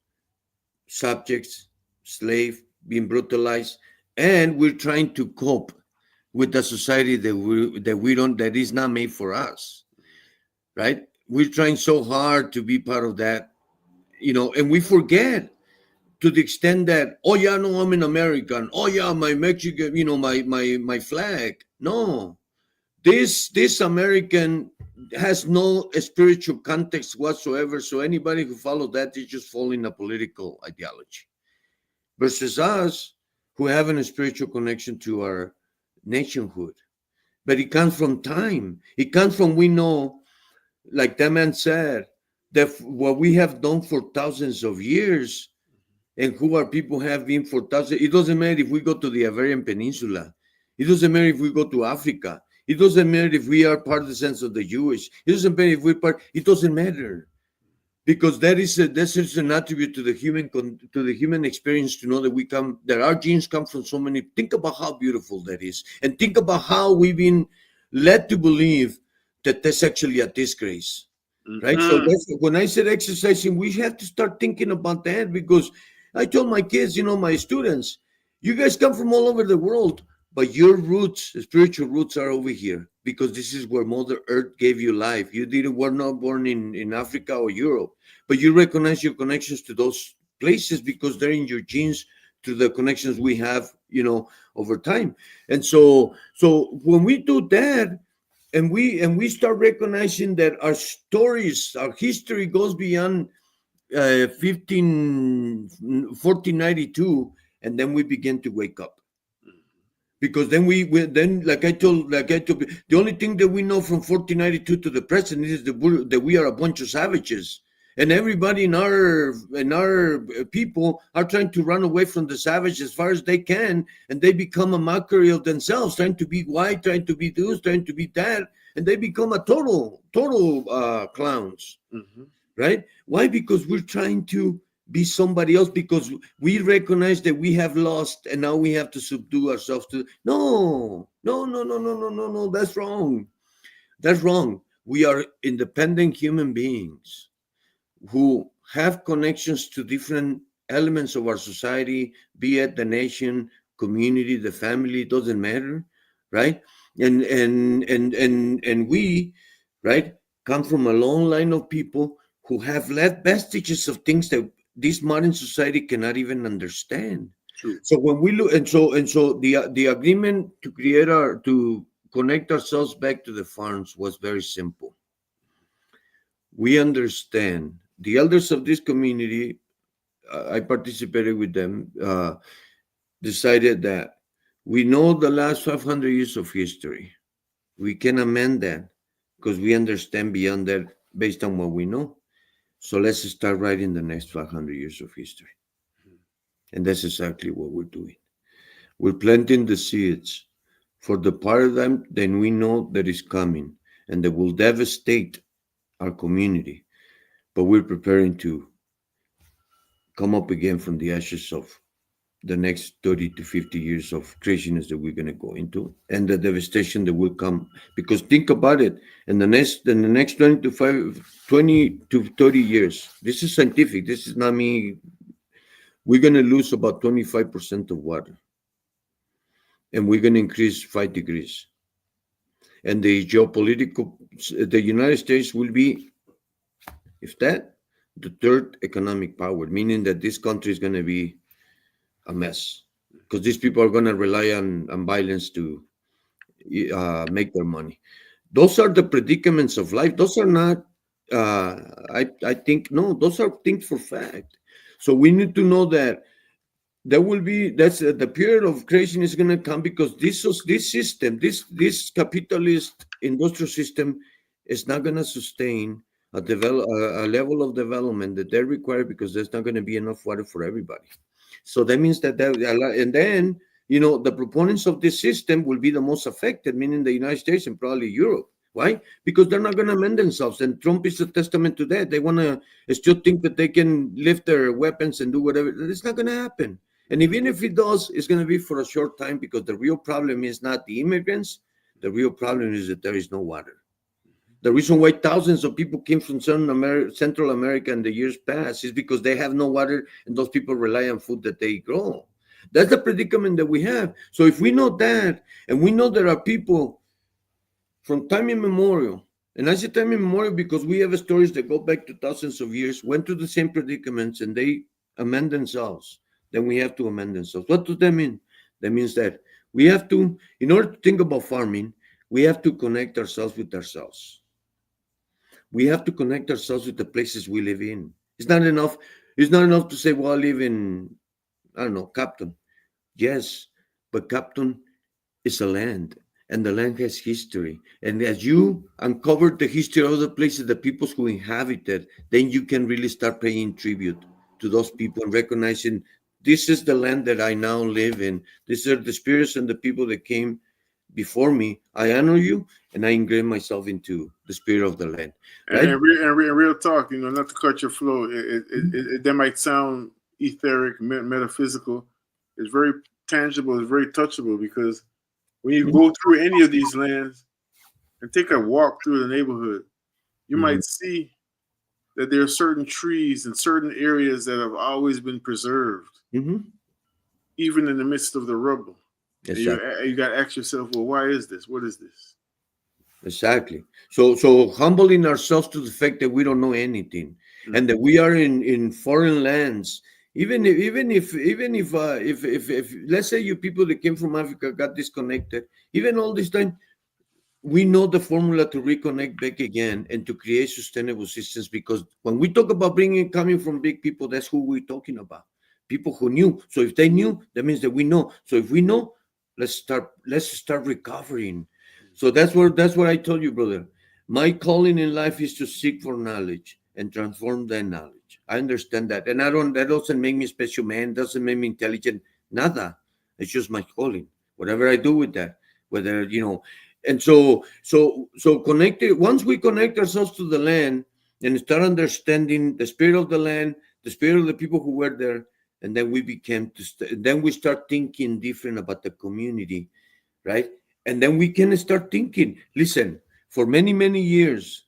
Subjects, slave, being brutalized, and we're trying to cope with a society that is not made for us, right? We're trying so hard to be part of that, and we forget to the extent that, oh yeah, no, I'm an American. Oh yeah, my Mexican, my flag. No, this American has no spiritual context whatsoever. So anybody who follows that is just following a political ideology. Versus us, who have a spiritual connection to our nationhood. But it comes from time. It comes from we know, like that man said, that what we have done for thousands of years and who our people have been for thousands. It doesn't matter if we go to the Iberian Peninsula. It doesn't matter if we go to Africa. It doesn't matter if we are part of the sense of the Jewish. It doesn't matter if we're part. It doesn't matter because that is an attribute to the human experience to know that our genes come from so many. Think about how beautiful that is, and think about how we've been led to believe that that's actually a disgrace, right? So Mm-hmm. that's when I said exercising, we have to start thinking about that because I told my kids, my students, you guys come from all over the world, but your roots, spiritual roots, are over here because this is where Mother Earth gave you life. You didn't were not born in Africa or Europe, but you recognize your connections to those places because they're in your genes to the connections we have, over time. And so when we do that, and we start recognizing that our stories, our history goes beyond 1492, and then we begin to wake up because then then like I told the only thing that we know from 1492 to the present is that we are a bunch of savages, and everybody in our people are trying to run away from the savage as far as they can, and they become a mockery of themselves, trying to be white, trying to be this, trying to be that, and they become a total clowns, Mm-hmm. right? Why? Because we're trying to be somebody else because we recognize that we have lost and now we have to subdue ourselves to. No, no, no, no, no, no, no, no. That's wrong. That's wrong. We are independent human beings who have connections to different elements of our society, be it the nation, community, the family, it doesn't matter, right? And we, right, come from a long line of people who have left vestiges of things that this modern society cannot even understand. True. So when we look, and so the agreement to to connect ourselves back to the farms was very simple. We understand the elders of this community. I participated with them. Decided that we know the last 500 years of history. We can amend that because we understand beyond that based on what we know. So let's start writing the next 500 years of history. And that's exactly what we're doing. We're planting the seeds for the paradigm that we know that is coming and that will devastate our community. But we're preparing to come up again from the ashes of the next 30 to 50 years of craziness that we're going to go into and the devastation that will come. Because think about it, in the next 20 to 30 years, this is scientific, this is not me, we're going to lose about 25% of water. And we're going to increase 5 degrees. And the the United States will be, if that, the third economic power, meaning that this country is going to be a mess because these people are going to rely on violence to make their money. Those are the predicaments of life. Those are not, I think, no, those are things for fact. So we need to know that there will be, that's the period of creation is going to come because this system, this capitalist industrial system is not going to sustain a level of development that they require because there's not going to be enough water for everybody. So that means and then, the proponents of this system will be the most affected, meaning the United States and probably Europe. Why? Because they're not going to amend themselves. And Trump is a testament to that. They want to still think that they can lift their weapons and do whatever. It's not going to happen. And even if it does, it's going to be for a short time because the real problem is not the immigrants. The real problem is that there is no water. The reason why thousands of people came from Central America in the years past is because they have no water and those people rely on food that they grow. That's the predicament that we have. So if we know that, and we know there are people from time immemorial, and I say time immemorial because we have stories that go back to thousands of years, went through the same predicaments and they amend themselves, then we have to amend themselves. What does that mean? That means that we have to, in order to think about farming, we have to connect ourselves with ourselves. We have to connect ourselves with the places we live in. It's not enough to say, well, I live in, I don't know, Captain. Yes, but Captain is a land, and the land has history. And as you uncover the history of the places, the peoples who inhabited, then you can really start paying tribute to those people and recognizing this is the land that I now live in. These are the spirits and the people that came before me. I honor you, and I ingrain myself into the spirit of the land. Right? And real talk, not to cut your flow, that might sound etheric, metaphysical. It's very tangible, it's very touchable because when you go through any of these lands and take a walk through the neighborhood, you might see that there are certain trees and certain areas that have always been preserved, even in the midst of the rubble. Exactly. You got to ask yourself, well, why is this? What is this? Exactly. So humbling ourselves to the fact that we don't know anything, and that we are in foreign lands. Even if let's say you people that came from Africa got disconnected, even all this time, we know the formula to reconnect back again and to create sustainable systems. Because when we talk about coming from big people, that's who we're talking about. People who knew. So if they knew, that means that we know. So if we know, let's start recovering. So that's what I told you, brother. My calling in life is to seek for knowledge and transform that knowledge. I understand that. And that doesn't make me special man, doesn't make me intelligent, nada. It's just my calling. Whatever I do with that, whether, and so connected, once we connect ourselves to the land and start understanding the spirit of the land, the spirit of the people who were there, and then then we start thinking different about the community, right? And then we can start thinking, listen, for many, many years,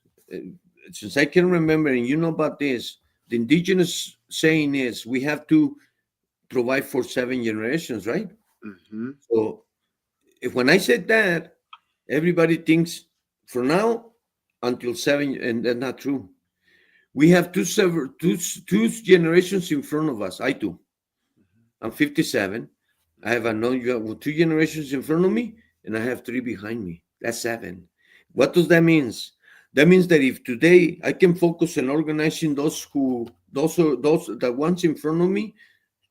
since I can remember, and you know about this, the indigenous saying is we have to provide for 7 generations, right? So when I said that, everybody thinks from now until 7, and that's not true. We have two generations in front of us. I do. I'm 57. I have you have 2 generations in front of me, and I have 3 behind me. That's 7. What does that mean? That means that if today I can focus on organizing those the ones in front of me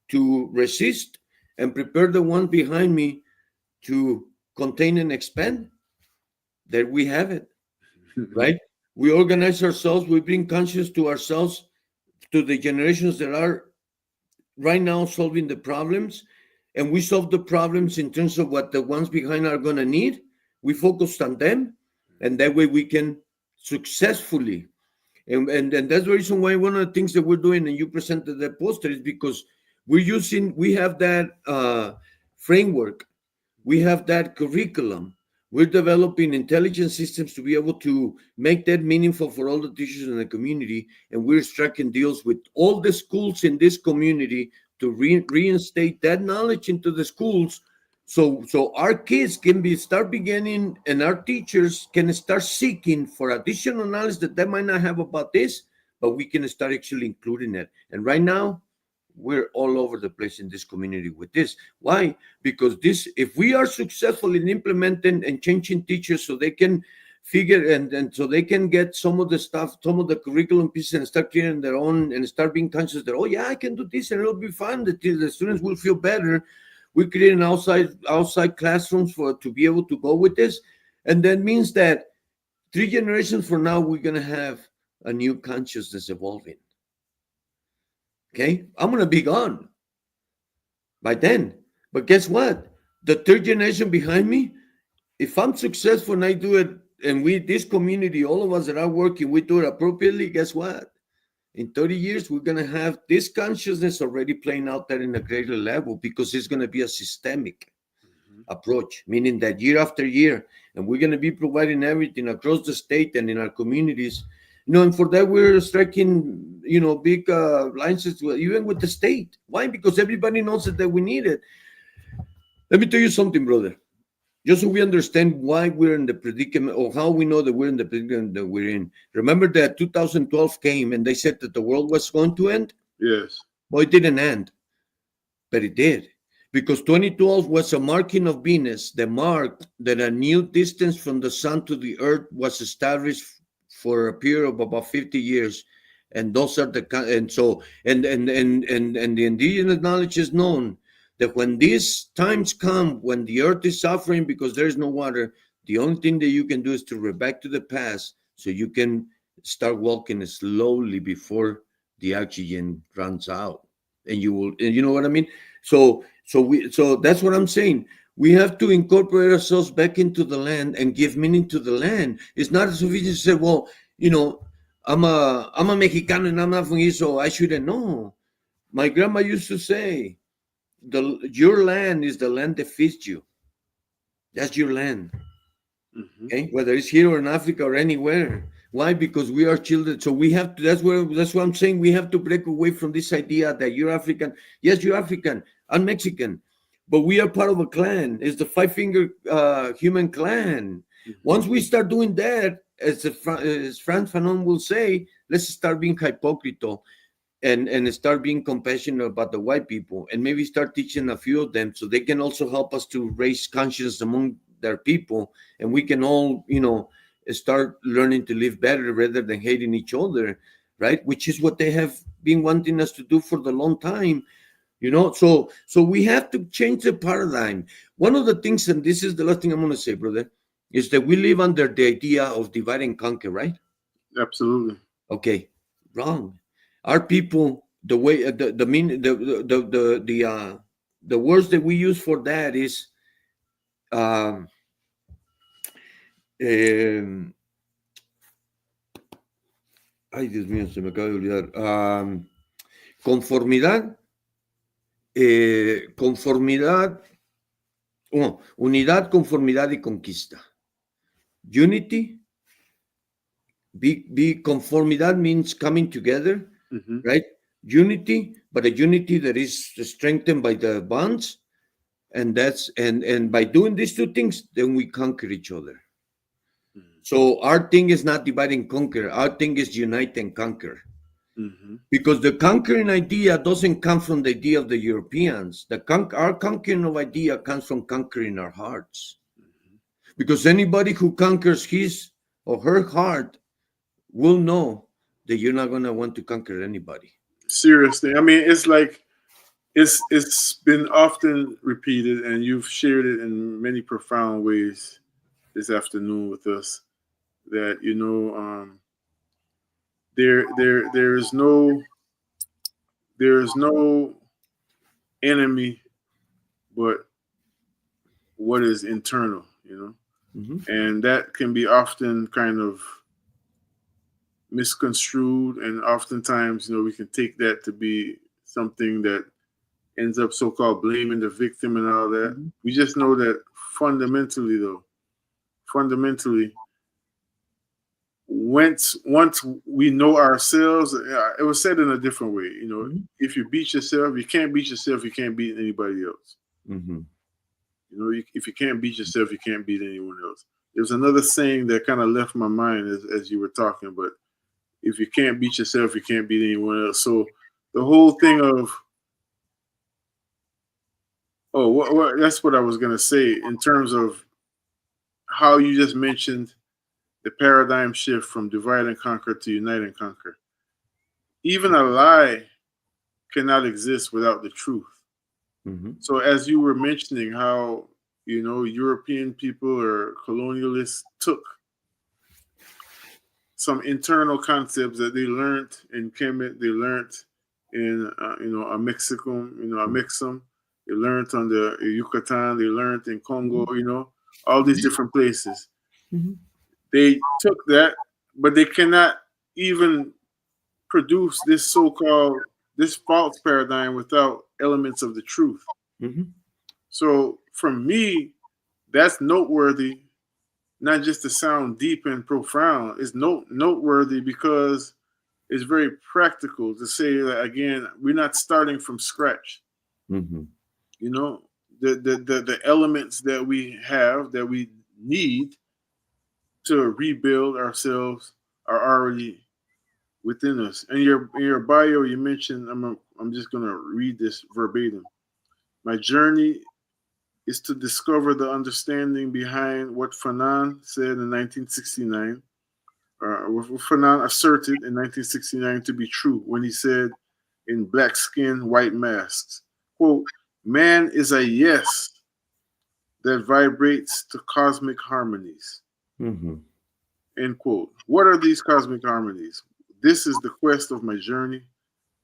to resist and prepare the ones behind me to contain and expand, there we have it, right? We organize ourselves, we bring conscience to ourselves, to the generations that are right now solving the problems, and we solve the problems in terms of what the ones behind are going to need. We focus on them, and that way we can successfully. And that's the reason why one of the things that we're doing, and you presented that poster, is because we have that framework, we have that curriculum. We're developing intelligent systems to be able to make that meaningful for all the teachers in the community. And we're striking deals with all the schools in this community to reinstate that knowledge into the schools. So our kids can start beginning, and our teachers can start seeking for additional knowledge that they might not have about this, but we can start actually including it. And right now, we're all over the place in this community with this. Why? Because if we are successful in implementing and changing teachers so they can figure and so they can get some of the stuff, some of the curriculum pieces, and start creating their own and start being conscious that, oh yeah, I can do this and it'll be fun. The students will feel better. We create an outside classrooms to be able to go with this. And that means that 3 generations from now, we're going to have a new consciousness evolving. Okay, I'm going to be gone by then. But guess what? The 3rd generation behind me, if I'm successful and I do it, and this community, all of us that are working, we do it appropriately, guess what? In 30 years, we're going to have this consciousness already playing out there in a greater level, because it's going to be a systemic approach, meaning that year after year, and we're going to be providing everything across the state and in our communities. And for that, we're striking, big alliances, even with the state. Why? Because everybody knows that we need it. Let me tell you something, brother. Just so we understand why we're in the predicament, or how we know that we're in the predicament that we're in. Remember that 2012 came and they said that the world was going to end? Yes. Well, it didn't end, but it did. Because 2012 was a marking of Venus, the mark that a new distance from the sun to the earth was established for a period of about 50 years. And those are the the indigenous knowledge is known that when these times come, when the earth is suffering because there is no water, the only thing that you can do is to revert back to the past, so you can start walking slowly before the oxygen runs out. And you know what I mean? So that's what I'm saying. We have to incorporate ourselves back into the land and give meaning to the land. It's not sufficient to say, well, I'm a Mexicano and I'm not from here, so I shouldn't know. My grandma used to say, your land is the land that feeds you. That's your land. Okay, whether it's here or in Africa or anywhere. Why? Because we are children. So we have to. That's what I'm saying. We have to break away from this idea that you're African. Yes, you're African. I'm Mexican, but we are part of a clan. It's the 5-finger human clan. Once we start doing that, as Franz Fanon will say, let's start being hypocritical and start being compassionate about the white people, and maybe start teaching a few of them so they can also help us to raise conscience among their people, and we can all, start learning to live better rather than hating each other, right? Which is what they have been wanting us to do for the long time, So we have to change the paradigm. One of the things, and this is the last thing I'm going to say, brother, is that we live under the idea of divide and conquer, right? Absolutely. Okay, wrong. Our people, the way the words that we use for that is ay, Dios mío, se me acaba de olvidar. Conformidad, unidad, conformidad y conquista. Unity, conformidad means coming together, right? Unity, but a unity that is strengthened by the bonds, and by doing these 2 things, then we conquer each other. So our thing is not divide and conquer. Our thing is unite and conquer. Mm-hmm. Because the conquering idea doesn't come from the idea of the Europeans. Our conquering of idea comes from conquering our hearts. Because anybody who conquers his or her heart will know that you're not going to want to conquer anybody. Seriously, I mean, it's like it's been often repeated, and you've shared it in many profound ways this afternoon with us. That there is no enemy but what is internal, Mm-hmm. and that can be often kind of misconstrued, and oftentimes we can take that to be something that ends up so-called blaming the victim and all that. Mm-hmm. We just know that fundamentally, once we know ourselves, it was said in a different way. Mm-hmm. If you beat yourself, you can't beat yourself. You can't beat anybody else. Mm-hmm. If you can't beat yourself, you can't beat anyone else. There's another saying that kind of left my mind as you were talking, but if you can't beat yourself, you can't beat anyone else. So the whole thing of that's what I was gonna say in terms of how you just mentioned the paradigm shift from divide and conquer to unite and conquer. Even a lie cannot exist without the truth. Mm-hmm. So as you were mentioning how European people or colonialists took some internal concepts that they learned in Kemet, they learned in a Mexican, a Mixum, they learned on the Yucatan, they learned in Congo, all these different places. Mm-hmm. They took that, but they cannot even produce this false paradigm without elements of the truth. Mm-hmm. So for me, that's noteworthy, not just to sound deep and profound. It's noteworthy because it's very practical to say that again, we're not starting from scratch. Mm-hmm. The elements that we have that we need to rebuild ourselves are already within us. And in your bio, you mentioned I'm just gonna read this verbatim. My journey is to discover the understanding behind what Fanon said in 1969, what Fanon asserted in 1969 to be true when he said in Black Skin, White Masks, quote, man is a yes that vibrates to cosmic harmonies, Mm-hmm. end quote. What are these cosmic harmonies? This is the quest of my journey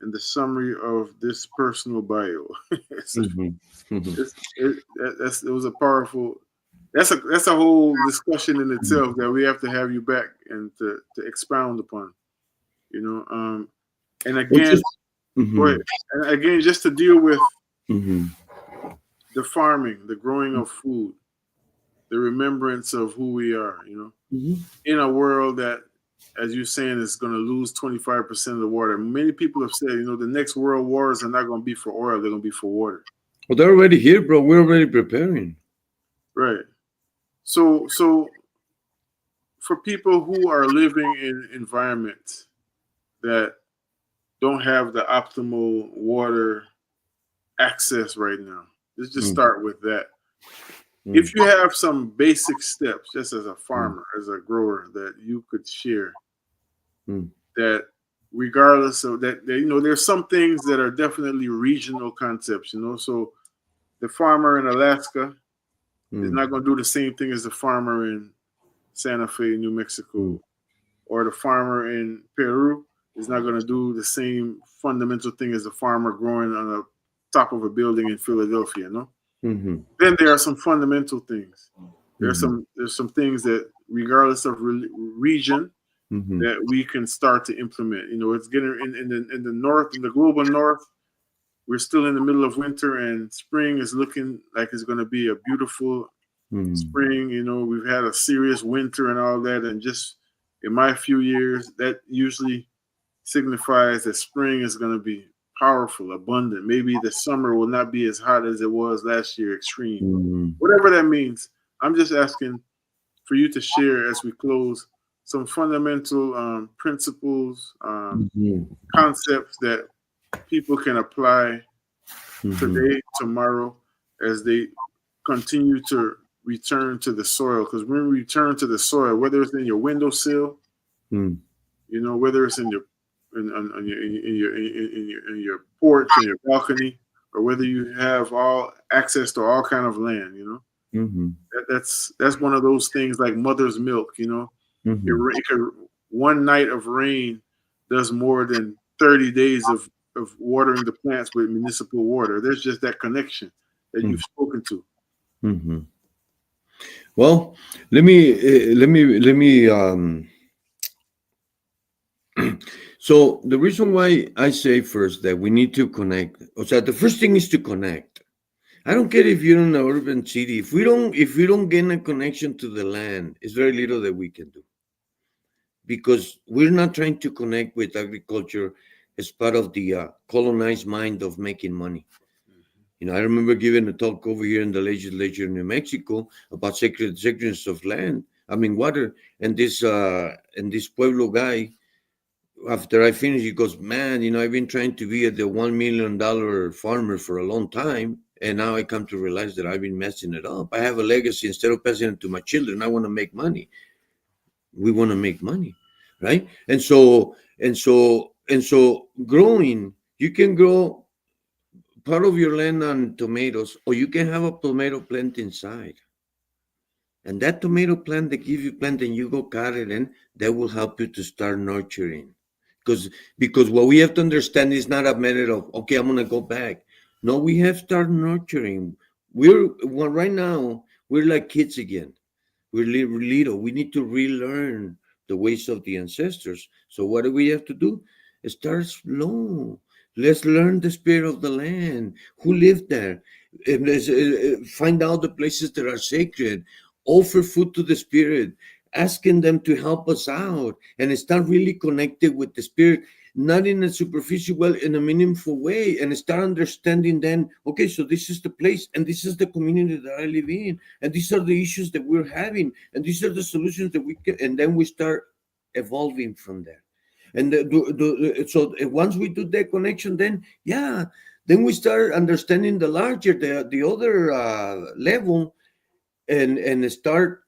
and the summary of this personal bio. Mm-hmm. Mm-hmm. It was a powerful. That's a whole discussion in itself that we have to have you back and to expound upon. And Well, again, just, go mm-hmm. ahead. And again, just to deal with Mm-hmm. the farming, the growing of food, the remembrance of who we are. Mm-hmm. In a world that, as you're saying, is going to lose 25% of the water. Many people have said, the next world wars are not going to be for oil; they're going to be for water. Well, they're already here, bro. We're already preparing. Right. So for people who are living in environments that don't have the optimal water access right now, let's just start with that. If you have some basic steps, just as a farmer, as a grower, that you could share, that regardless of that, there's some things that are definitely regional concepts, so the farmer in Alaska is not going to do the same thing as the farmer in Santa Fe, New Mexico, or the farmer in Peru is not going to do the same fundamental thing as the farmer growing on the top of a building in Philadelphia, no? Mm-hmm. Then there are some fundamental things. There's some things that, regardless of region, Mm-hmm. that we can start to implement. It's getting in the north, in the global north. We're still in the middle of winter, and spring is looking like it's going to be a beautiful spring. We've had a serious winter and all that, and just in my few years, that usually signifies that spring is going to be powerful, abundant. Maybe the summer will not be as hot as it was last year, extreme. Whatever that means, I'm just asking for you to share as we close some fundamental principles, Mhm. concepts that people can apply Mhm. today, tomorrow, as they continue to return to the soil. Because when we return to the soil, whether it's in your windowsill, Mm. whether it's in your on your, in your porch, in your balcony, or whether you have all access to all kind of land, Mhm. that's one of those things like mother's milk. Mhm. It could, one night of rain does more than 30 days of watering the plants with municipal water. There's just that connection that you've spoken to. Mhm. Well, let me. So the reason why I say first that we need to connect. So the first thing is to connect. I don't care if you're in an urban city. If we don't gain a connection to the land, it's very little that we can do, because we're not trying to connect with agriculture as part of the colonized mind of making money. I remember giving a talk over here in the legislature in New Mexico about sacredness of land. I mean water, and this Pueblo guy. After I finished, he goes, "Man, I've been trying to be at the $1 million farmer for a long time, and now I come to realize that I've been messing it up. I have a legacy. Instead of passing it to my children, I want to make money. We want to make money, right? And so growing, you can grow part of your land on tomatoes, or you can have a tomato plant inside. And that tomato plant that gives you plant and you go cut it in, that will help you to start nurturing. Because what we have to understand is not a matter of, okay, I'm gonna go back. No, we have to start nurturing. Right now, we're like kids again. We're little. We need to relearn the ways of the ancestors. So what do we have to do? Start slow. Let's learn the spirit of the land. Who lived there? And find out the places that are sacred. Offer food to the spirit. Asking them to help us out and start really connected with the spirit, not in a superficial, well, in a meaningful way, and start understanding then, okay, so this is the place and this is the community that I live in, and these are the issues that we're having, and these are the solutions that we can, and then we start evolving from there. And so once we do that connection, then yeah, then we start understanding the larger, the other level, and start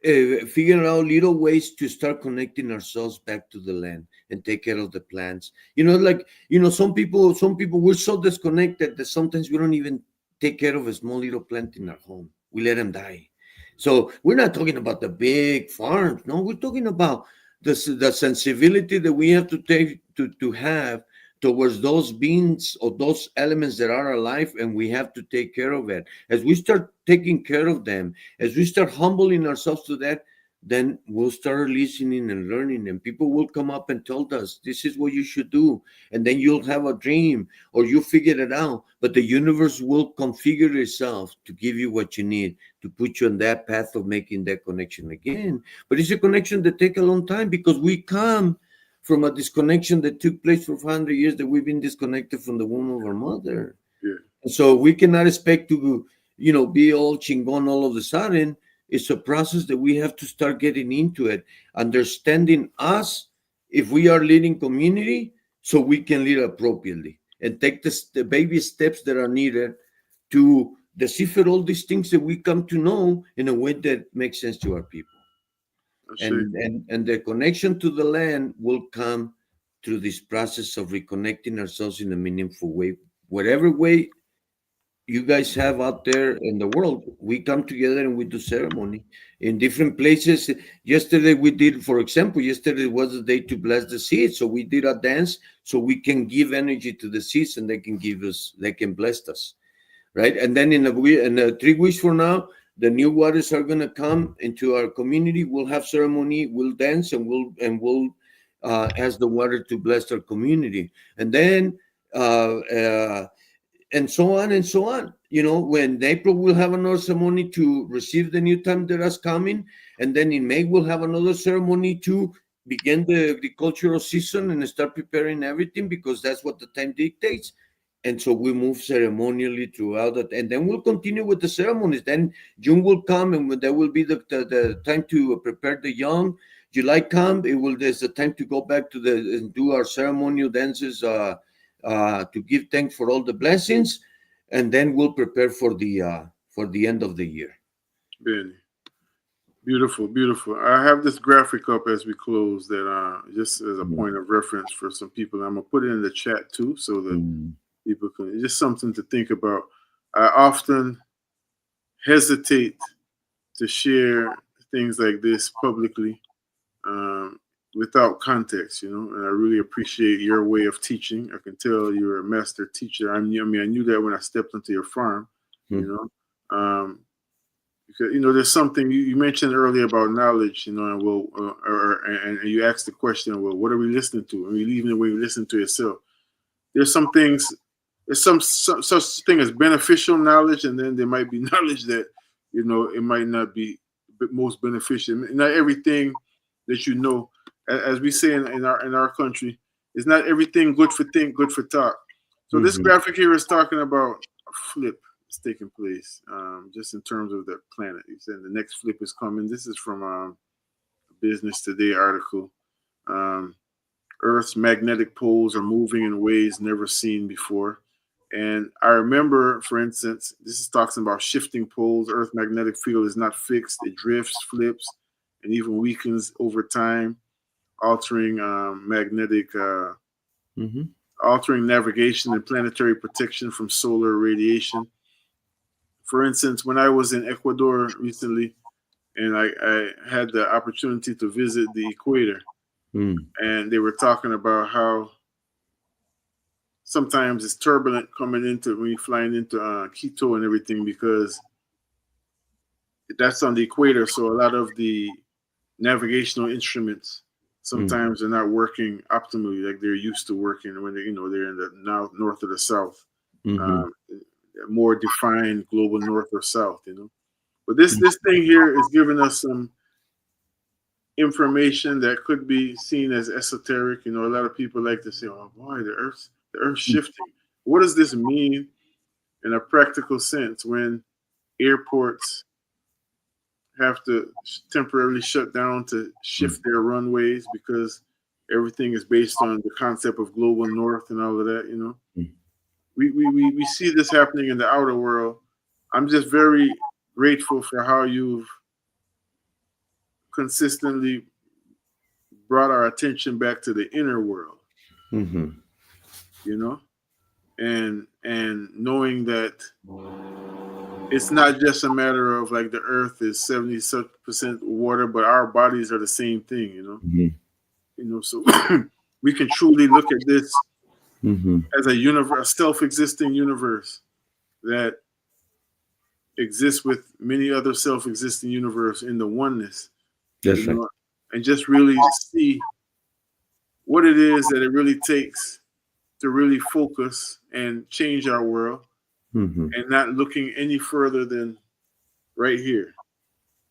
figuring out little ways to start connecting ourselves back to the land and take care of the plants. Some people we're so disconnected that sometimes we don't even take care of a small little plant in our home. We let them die. So we're not talking about the big farms. No, we're talking about the sensibility that we have to take to have towards those beings or those elements that are alive, and we have to take care of it. As we start taking care of them, as we start humbling ourselves to that, then we'll start listening and learning, and people will come up and tell us this is what you should do, and then you'll have a dream or you figure it out. But the universe will configure itself to give you what you need to put you on that path of making that connection again. But it's a connection that takes a long time, because we come from a disconnection that took place for 500 years, that we've been disconnected from the womb of our mother. Yeah. So we cannot expect to, be all chingon all of a sudden. It's a process that we have to start getting into it, understanding us if we are leading community, so we can lead appropriately and take the baby steps that are needed to decipher all these things that we come to know in a way that makes sense to our people. I say, And the connection to the land will come through this process of reconnecting ourselves in a meaningful way. Whatever way you guys have out there in the world, we come together and we do ceremony in different places. Yesterday we did, for example, yesterday was the day to bless the seeds, so we did a dance so we can give energy to the seeds, and they can bless us, right? And then in 3 weeks from now, the new waters are going to come into our community. We'll have ceremony, we'll dance, and we'll ask the water to bless our community, and then uh, uh, and so on and so on. When in April we'll have another ceremony to receive the new time that is coming, and then in May we'll have another ceremony to begin the agricultural season and start preparing everything, because that's what the time dictates. And so we move ceremonially throughout it, and then we'll continue with the ceremonies. Then June will come, and there will be the time to prepare the young. July come, there's a time to go back to and do our ceremonial dances to give thanks for all the blessings, and then we'll prepare for the end of the year. Benny. Beautiful, beautiful. I have this graphic up as we close that just as a point of reference for some people. I'm gonna put it in the chat too, so that people can. Just something to think about. I often hesitate to share things like this publicly without context, you know. And I really appreciate your way of teaching. I can tell you're a master teacher. I knew that when I stepped into your farm, you know. Because you know, there's something you mentioned earlier about knowledge, you know, and and you asked the question, well, what are we listening to? And even when you listen to yourself, there's some things, there's some such thing as beneficial knowledge, and then there might be knowledge that, you know, it might not be the most beneficial. Not everything that you know, as we say in our country, is not everything good for think, good for talk. So this graphic here is talking about a flip is taking place, just in terms of the planet. He said the next flip is coming. This is from a Business Today article. Earth's magnetic poles are moving in ways never seen before. And I remember, for instance, this is talking about shifting poles. Earth's magnetic field is not fixed. It drifts, flips, and even weakens over time, altering altering navigation and planetary protection from solar radiation. For instance, when I was in Ecuador recently, and I had the opportunity to visit the equator, and they were talking about how sometimes it's turbulent coming into when you're flying into Quito and everything, because that's on the equator. So a lot of the navigational instruments sometimes are not working optimally like they're used to working when they're in the north or the south. More defined global north or south, you know. But this thing here is giving us some information that could be seen as esoteric. You know, a lot of people like to say, "Oh boy, the Earth's shifting." What does this mean in a practical sense when airports have to temporarily shut down to shift their runways because everything is based on the concept of global north and all of that? You know, we see this happening in the outer world. I'm just very grateful for how you've consistently brought our attention back to the inner world, you know, and knowing that it's not just a matter of like the earth is 70% water, but our bodies are the same thing, you know. You know, so we can truly look at this as a universe, a self-existing universe that exists with many other self-existing universe in the oneness. That's right. Know, and just really see what it is that it really takes to really focus and change our world, and not looking any further than right here.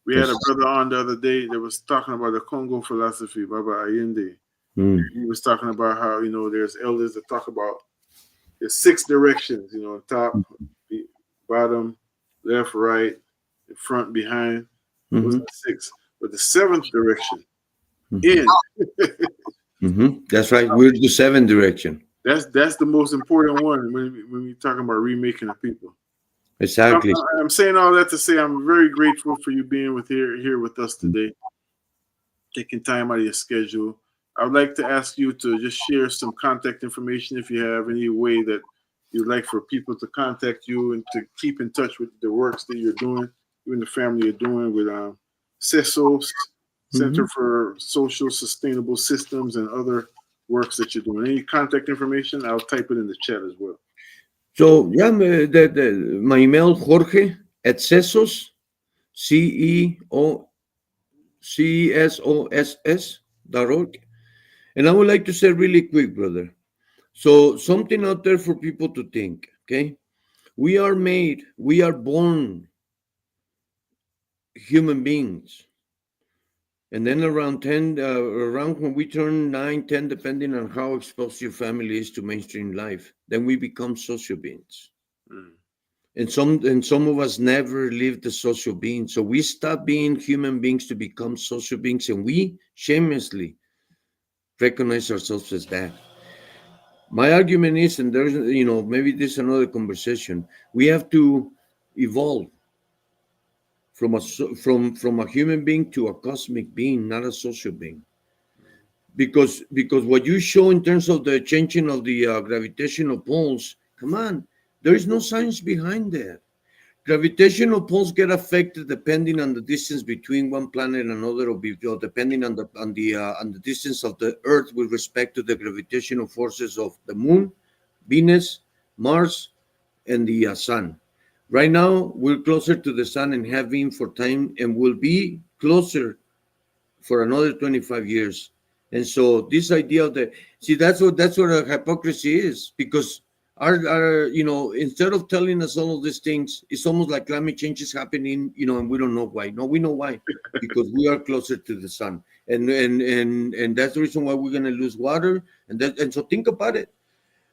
We had a brother on the other day that was talking about the Congo philosophy, Baba Allende. He was talking about how, you know, there's elders that talk about there's 6 directions, you know, top, bottom, left, right, front, behind. Those are 6. But the 7th direction, in. That's right. We're the 7th direction. That's the most important one when we're talking about remaking the people. Exactly. I'm saying all that to say I'm very grateful for you being here with us today, taking time out of your schedule. I would like to ask you to just share some contact information if you have any way that you'd like for people to contact you and to keep in touch with the works that you're doing, you and the family are doing with CESOS, Center for Social Sustainable Systems, and other works that you're doing. Any contact information? I'll type it in the chat as well. So yeah, my email Jorge@CESOS, CESOSS.org. And I would like to say really quick, brother. So something out there for people to think, okay? We are born human beings. And then around when we turn 9, 10, depending on how exposed your family is to mainstream life, then we become social beings. and some of us never lived as social beings. So we stop being human beings to become social beings, and we shamelessly recognize ourselves as that. My argument is, and there's, maybe this is another conversation. We have to evolve from a human being to a cosmic being, not a social being. Because what you show in terms of the changing of the gravitational pulse, come on, there is no science behind that. Gravitational pulse get affected depending on the distance between one planet and another, or depending on the distance of the Earth with respect to the gravitational forces of the Moon, Venus, Mars, and the Sun. Right now, we're closer to the Sun and have been for time, and will be closer for another 25 years. And so this idea of the see that's what a hypocrisy is, because our instead of telling us all of these things, it's almost like climate change is happening, and we don't know why. No, we know why, because we are closer to the sun, and that's the reason why we're going to lose water. And so think about it.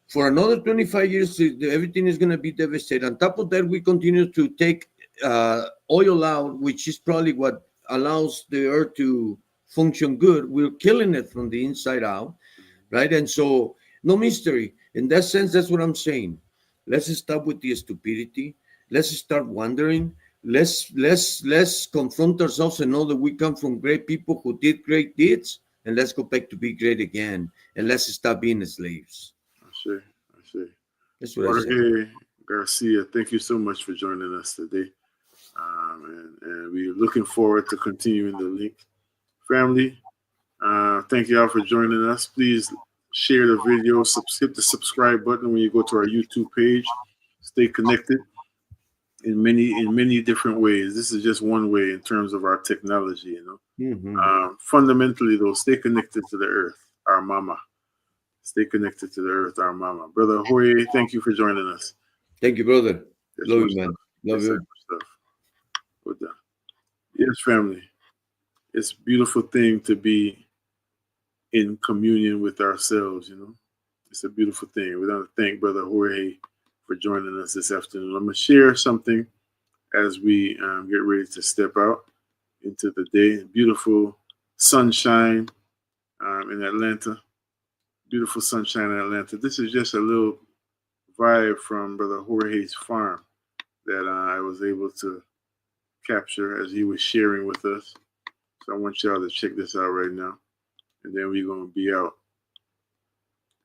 For another 25 years, everything is going to be devastated. On top of that, we continue to take oil out, which is probably what allows the earth to function good. We're killing it from the inside out, right? And so, no mystery. In that sense, that's what I'm saying. Let's stop with the stupidity. Let's start wondering. Let's confront ourselves and know that we come from great people who did great deeds, and let's go back to be great again. And let's stop being slaves. I see. I see. That's what I say. Jorge Garcia, thank you so much for joining us today. And we're looking forward to continuing the link. Family, thank you all for joining us. Please share the video, hit the subscribe button when you go to our YouTube page. Stay connected in many different ways. This is just one way in terms of our technology. Fundamentally, though, stay connected to the earth, our mama. Stay connected to the earth, our mama. Brother Jorge, thank you for joining us. Thank you, brother. That's Love much you, man. stuff. Love Yes, sir, you. much stuff. Well done. Yes, family. It's a beautiful thing to be in communion with ourselves. It's a beautiful thing. We want to thank Brother Jorge for joining us this afternoon. I'm going to share something as we get ready to step out into the day. Beautiful sunshine in Atlanta. Beautiful sunshine in Atlanta. This is just a little vibe from Brother Jorge's farm that I was able to capture as he was sharing with us. So I want y'all to check this out right now. And then we're going to be out.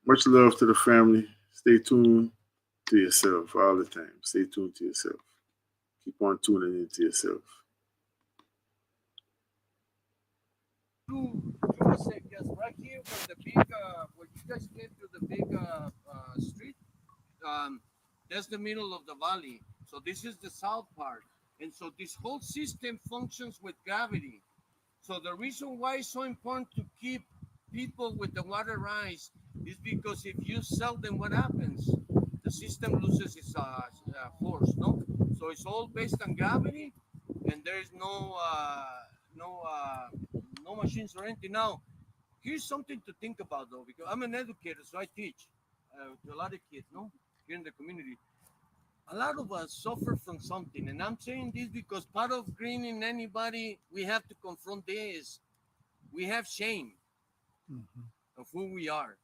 Much love to the family. Stay tuned to yourself all the time. Stay tuned to yourself. Keep on tuning into yourself. Just right here where the big, where you guys came to the big street, that's the middle of the valley. So this is the south part. And so this whole system functions with gravity. So the reason why it's so important to keep people with the water rise is because if you sell them, what happens? The system loses its force, no? So it's all based on gravity, and there is no machines or anything. Now, here's something to think about, though, because I'm an educator, so I teach to a lot of kids, no, here in the community. A lot of us suffer from something, and I'm saying this because part of greening anybody, we have to confront this. We have shame of who we are,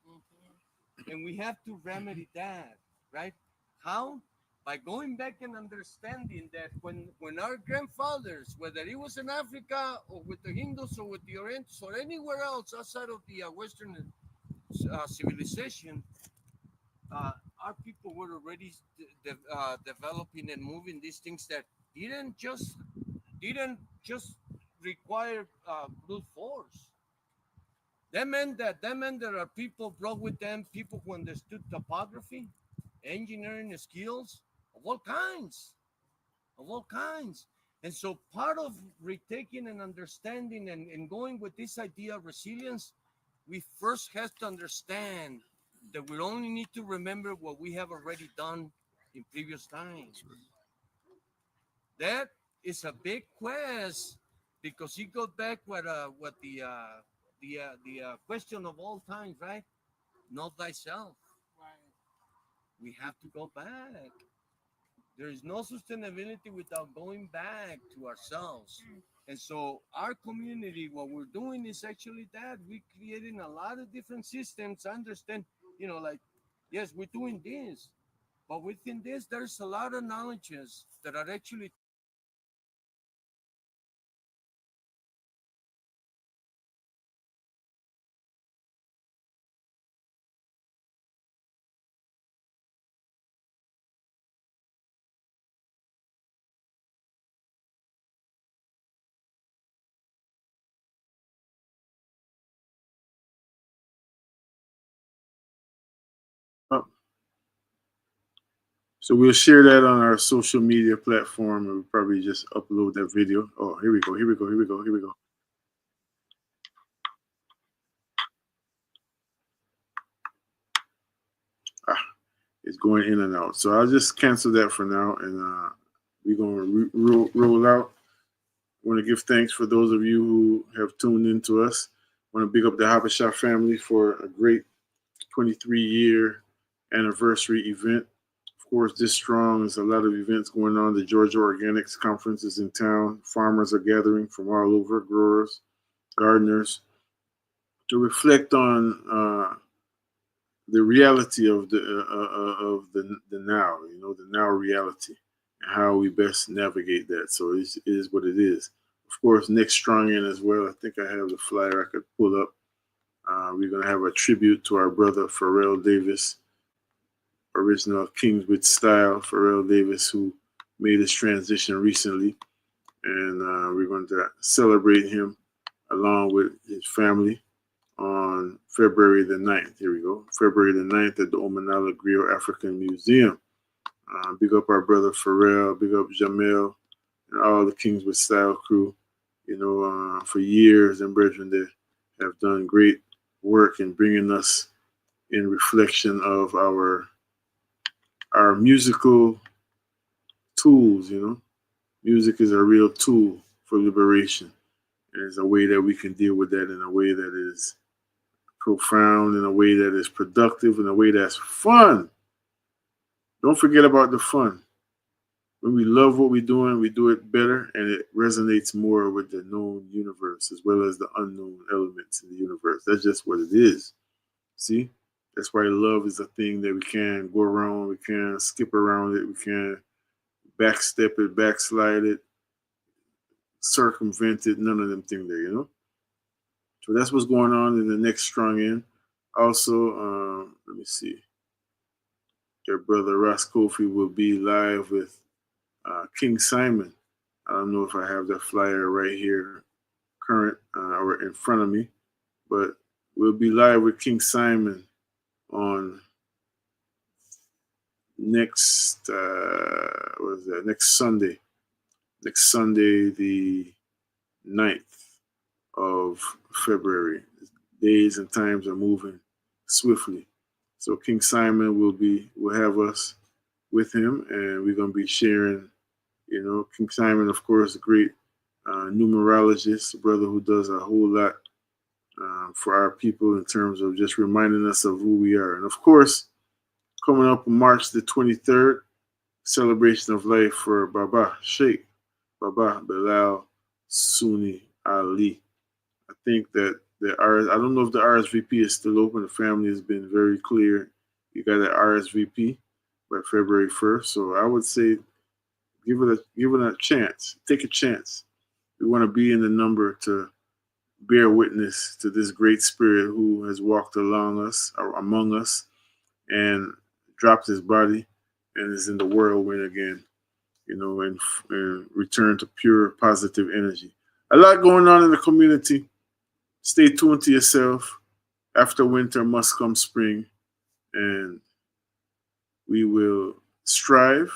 and we have to remedy that, right? How? By going back and understanding that when our grandfathers, whether it was in Africa or with the Hindus or with the Orientals or anywhere else outside of the Western civilization, our people were already developing and moving these things that didn't just require brute force. That meant that our people brought with them people who understood topography, engineering skills of all kinds. And so part of retaking and understanding and going with this idea of resilience, we first have to understand that we only need to remember what we have already done in previous times. That is a big quest because it goes back what the question of all times, right? Not thyself. We have to go back. There is no sustainability without going back to ourselves. And so our community, what we're doing is actually that we're creating a lot of different systems. I understand, like, yes, we're doing this, but within this, there's a lot of knowledges that are actually Oh, so we'll share that on our social media platform, and we'll probably just upload that video. Oh, here we go. Here we go. Here we go. Here we go. Ah, it's going in and out. So I'll just cancel that for now, and we're going to roll out. I want to give thanks for those of you who have tuned in to us. I want to big up the Habasha family for a great 23-year anniversary event. Of course, this strong, there's a lot of events going on. The Georgia Organics Conference is in town. Farmers are gathering from all over, growers, gardeners, to reflect on the reality of the now, the now reality, and how we best navigate that. So it is what it is. Of course, next strong in as well. I think I have the flyer I could pull up. We're going to have a tribute to our brother Pharrell Davis, original Kings with Style, Pharrell Davis, who made his transition recently. And we're going to celebrate him along with his family on February the 9th. Here we go. February the 9th at the Omanala Griot African Museum. Big up our brother Pharrell, big up Jamel, and all the Kings with Style crew. For years, and brethren, they have done great work in bringing us in reflection of our musical tools. Music is a real tool for liberation. And it's a way that we can deal with that in a way that is profound, in a way that is productive, in a way that's fun. Don't forget about the fun. When we love what we're doing, we do it better, and it resonates more with the known universe as well as the unknown elements in the universe. That's just what it is. See? That's why love is a thing that we can't go around, we can't skip around it, we can't backstep it, backslide it, circumvent it, none of them things there. So that's what's going on in the next strong end. Also, let me see. Their brother Ross Kofi will be live with King Simon. I don't know if I have that flyer right here, current or in front of me, but we'll be live with King Simon on next what is that? Next Sunday. Next Sunday, the 9th of February. Days and times are moving swiftly. So King Simon will have us with him, and we're gonna be sharing. King Simon, of course, a great numerologist, a brother who does a whole lot for our people in terms of just reminding us of who we are. And of course, coming up on March the 23rd, celebration of life for Baba Sheikh, Baba Bilal Sunni Ali. I think that I don't know if the RSVP is still open. The family has been very clear. You got an RSVP by February 1st. So I would say give it a chance. Take a chance. We want to be in the number to bear witness to this great spirit who has walked along us or among us and dropped his body and is in the whirlwind again, and return to pure positive energy. A lot going on in the community. Stay tuned to yourself. After winter must come spring, and we will strive,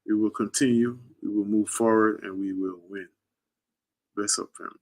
we will continue, we will move forward, and we will win. Bless up, family.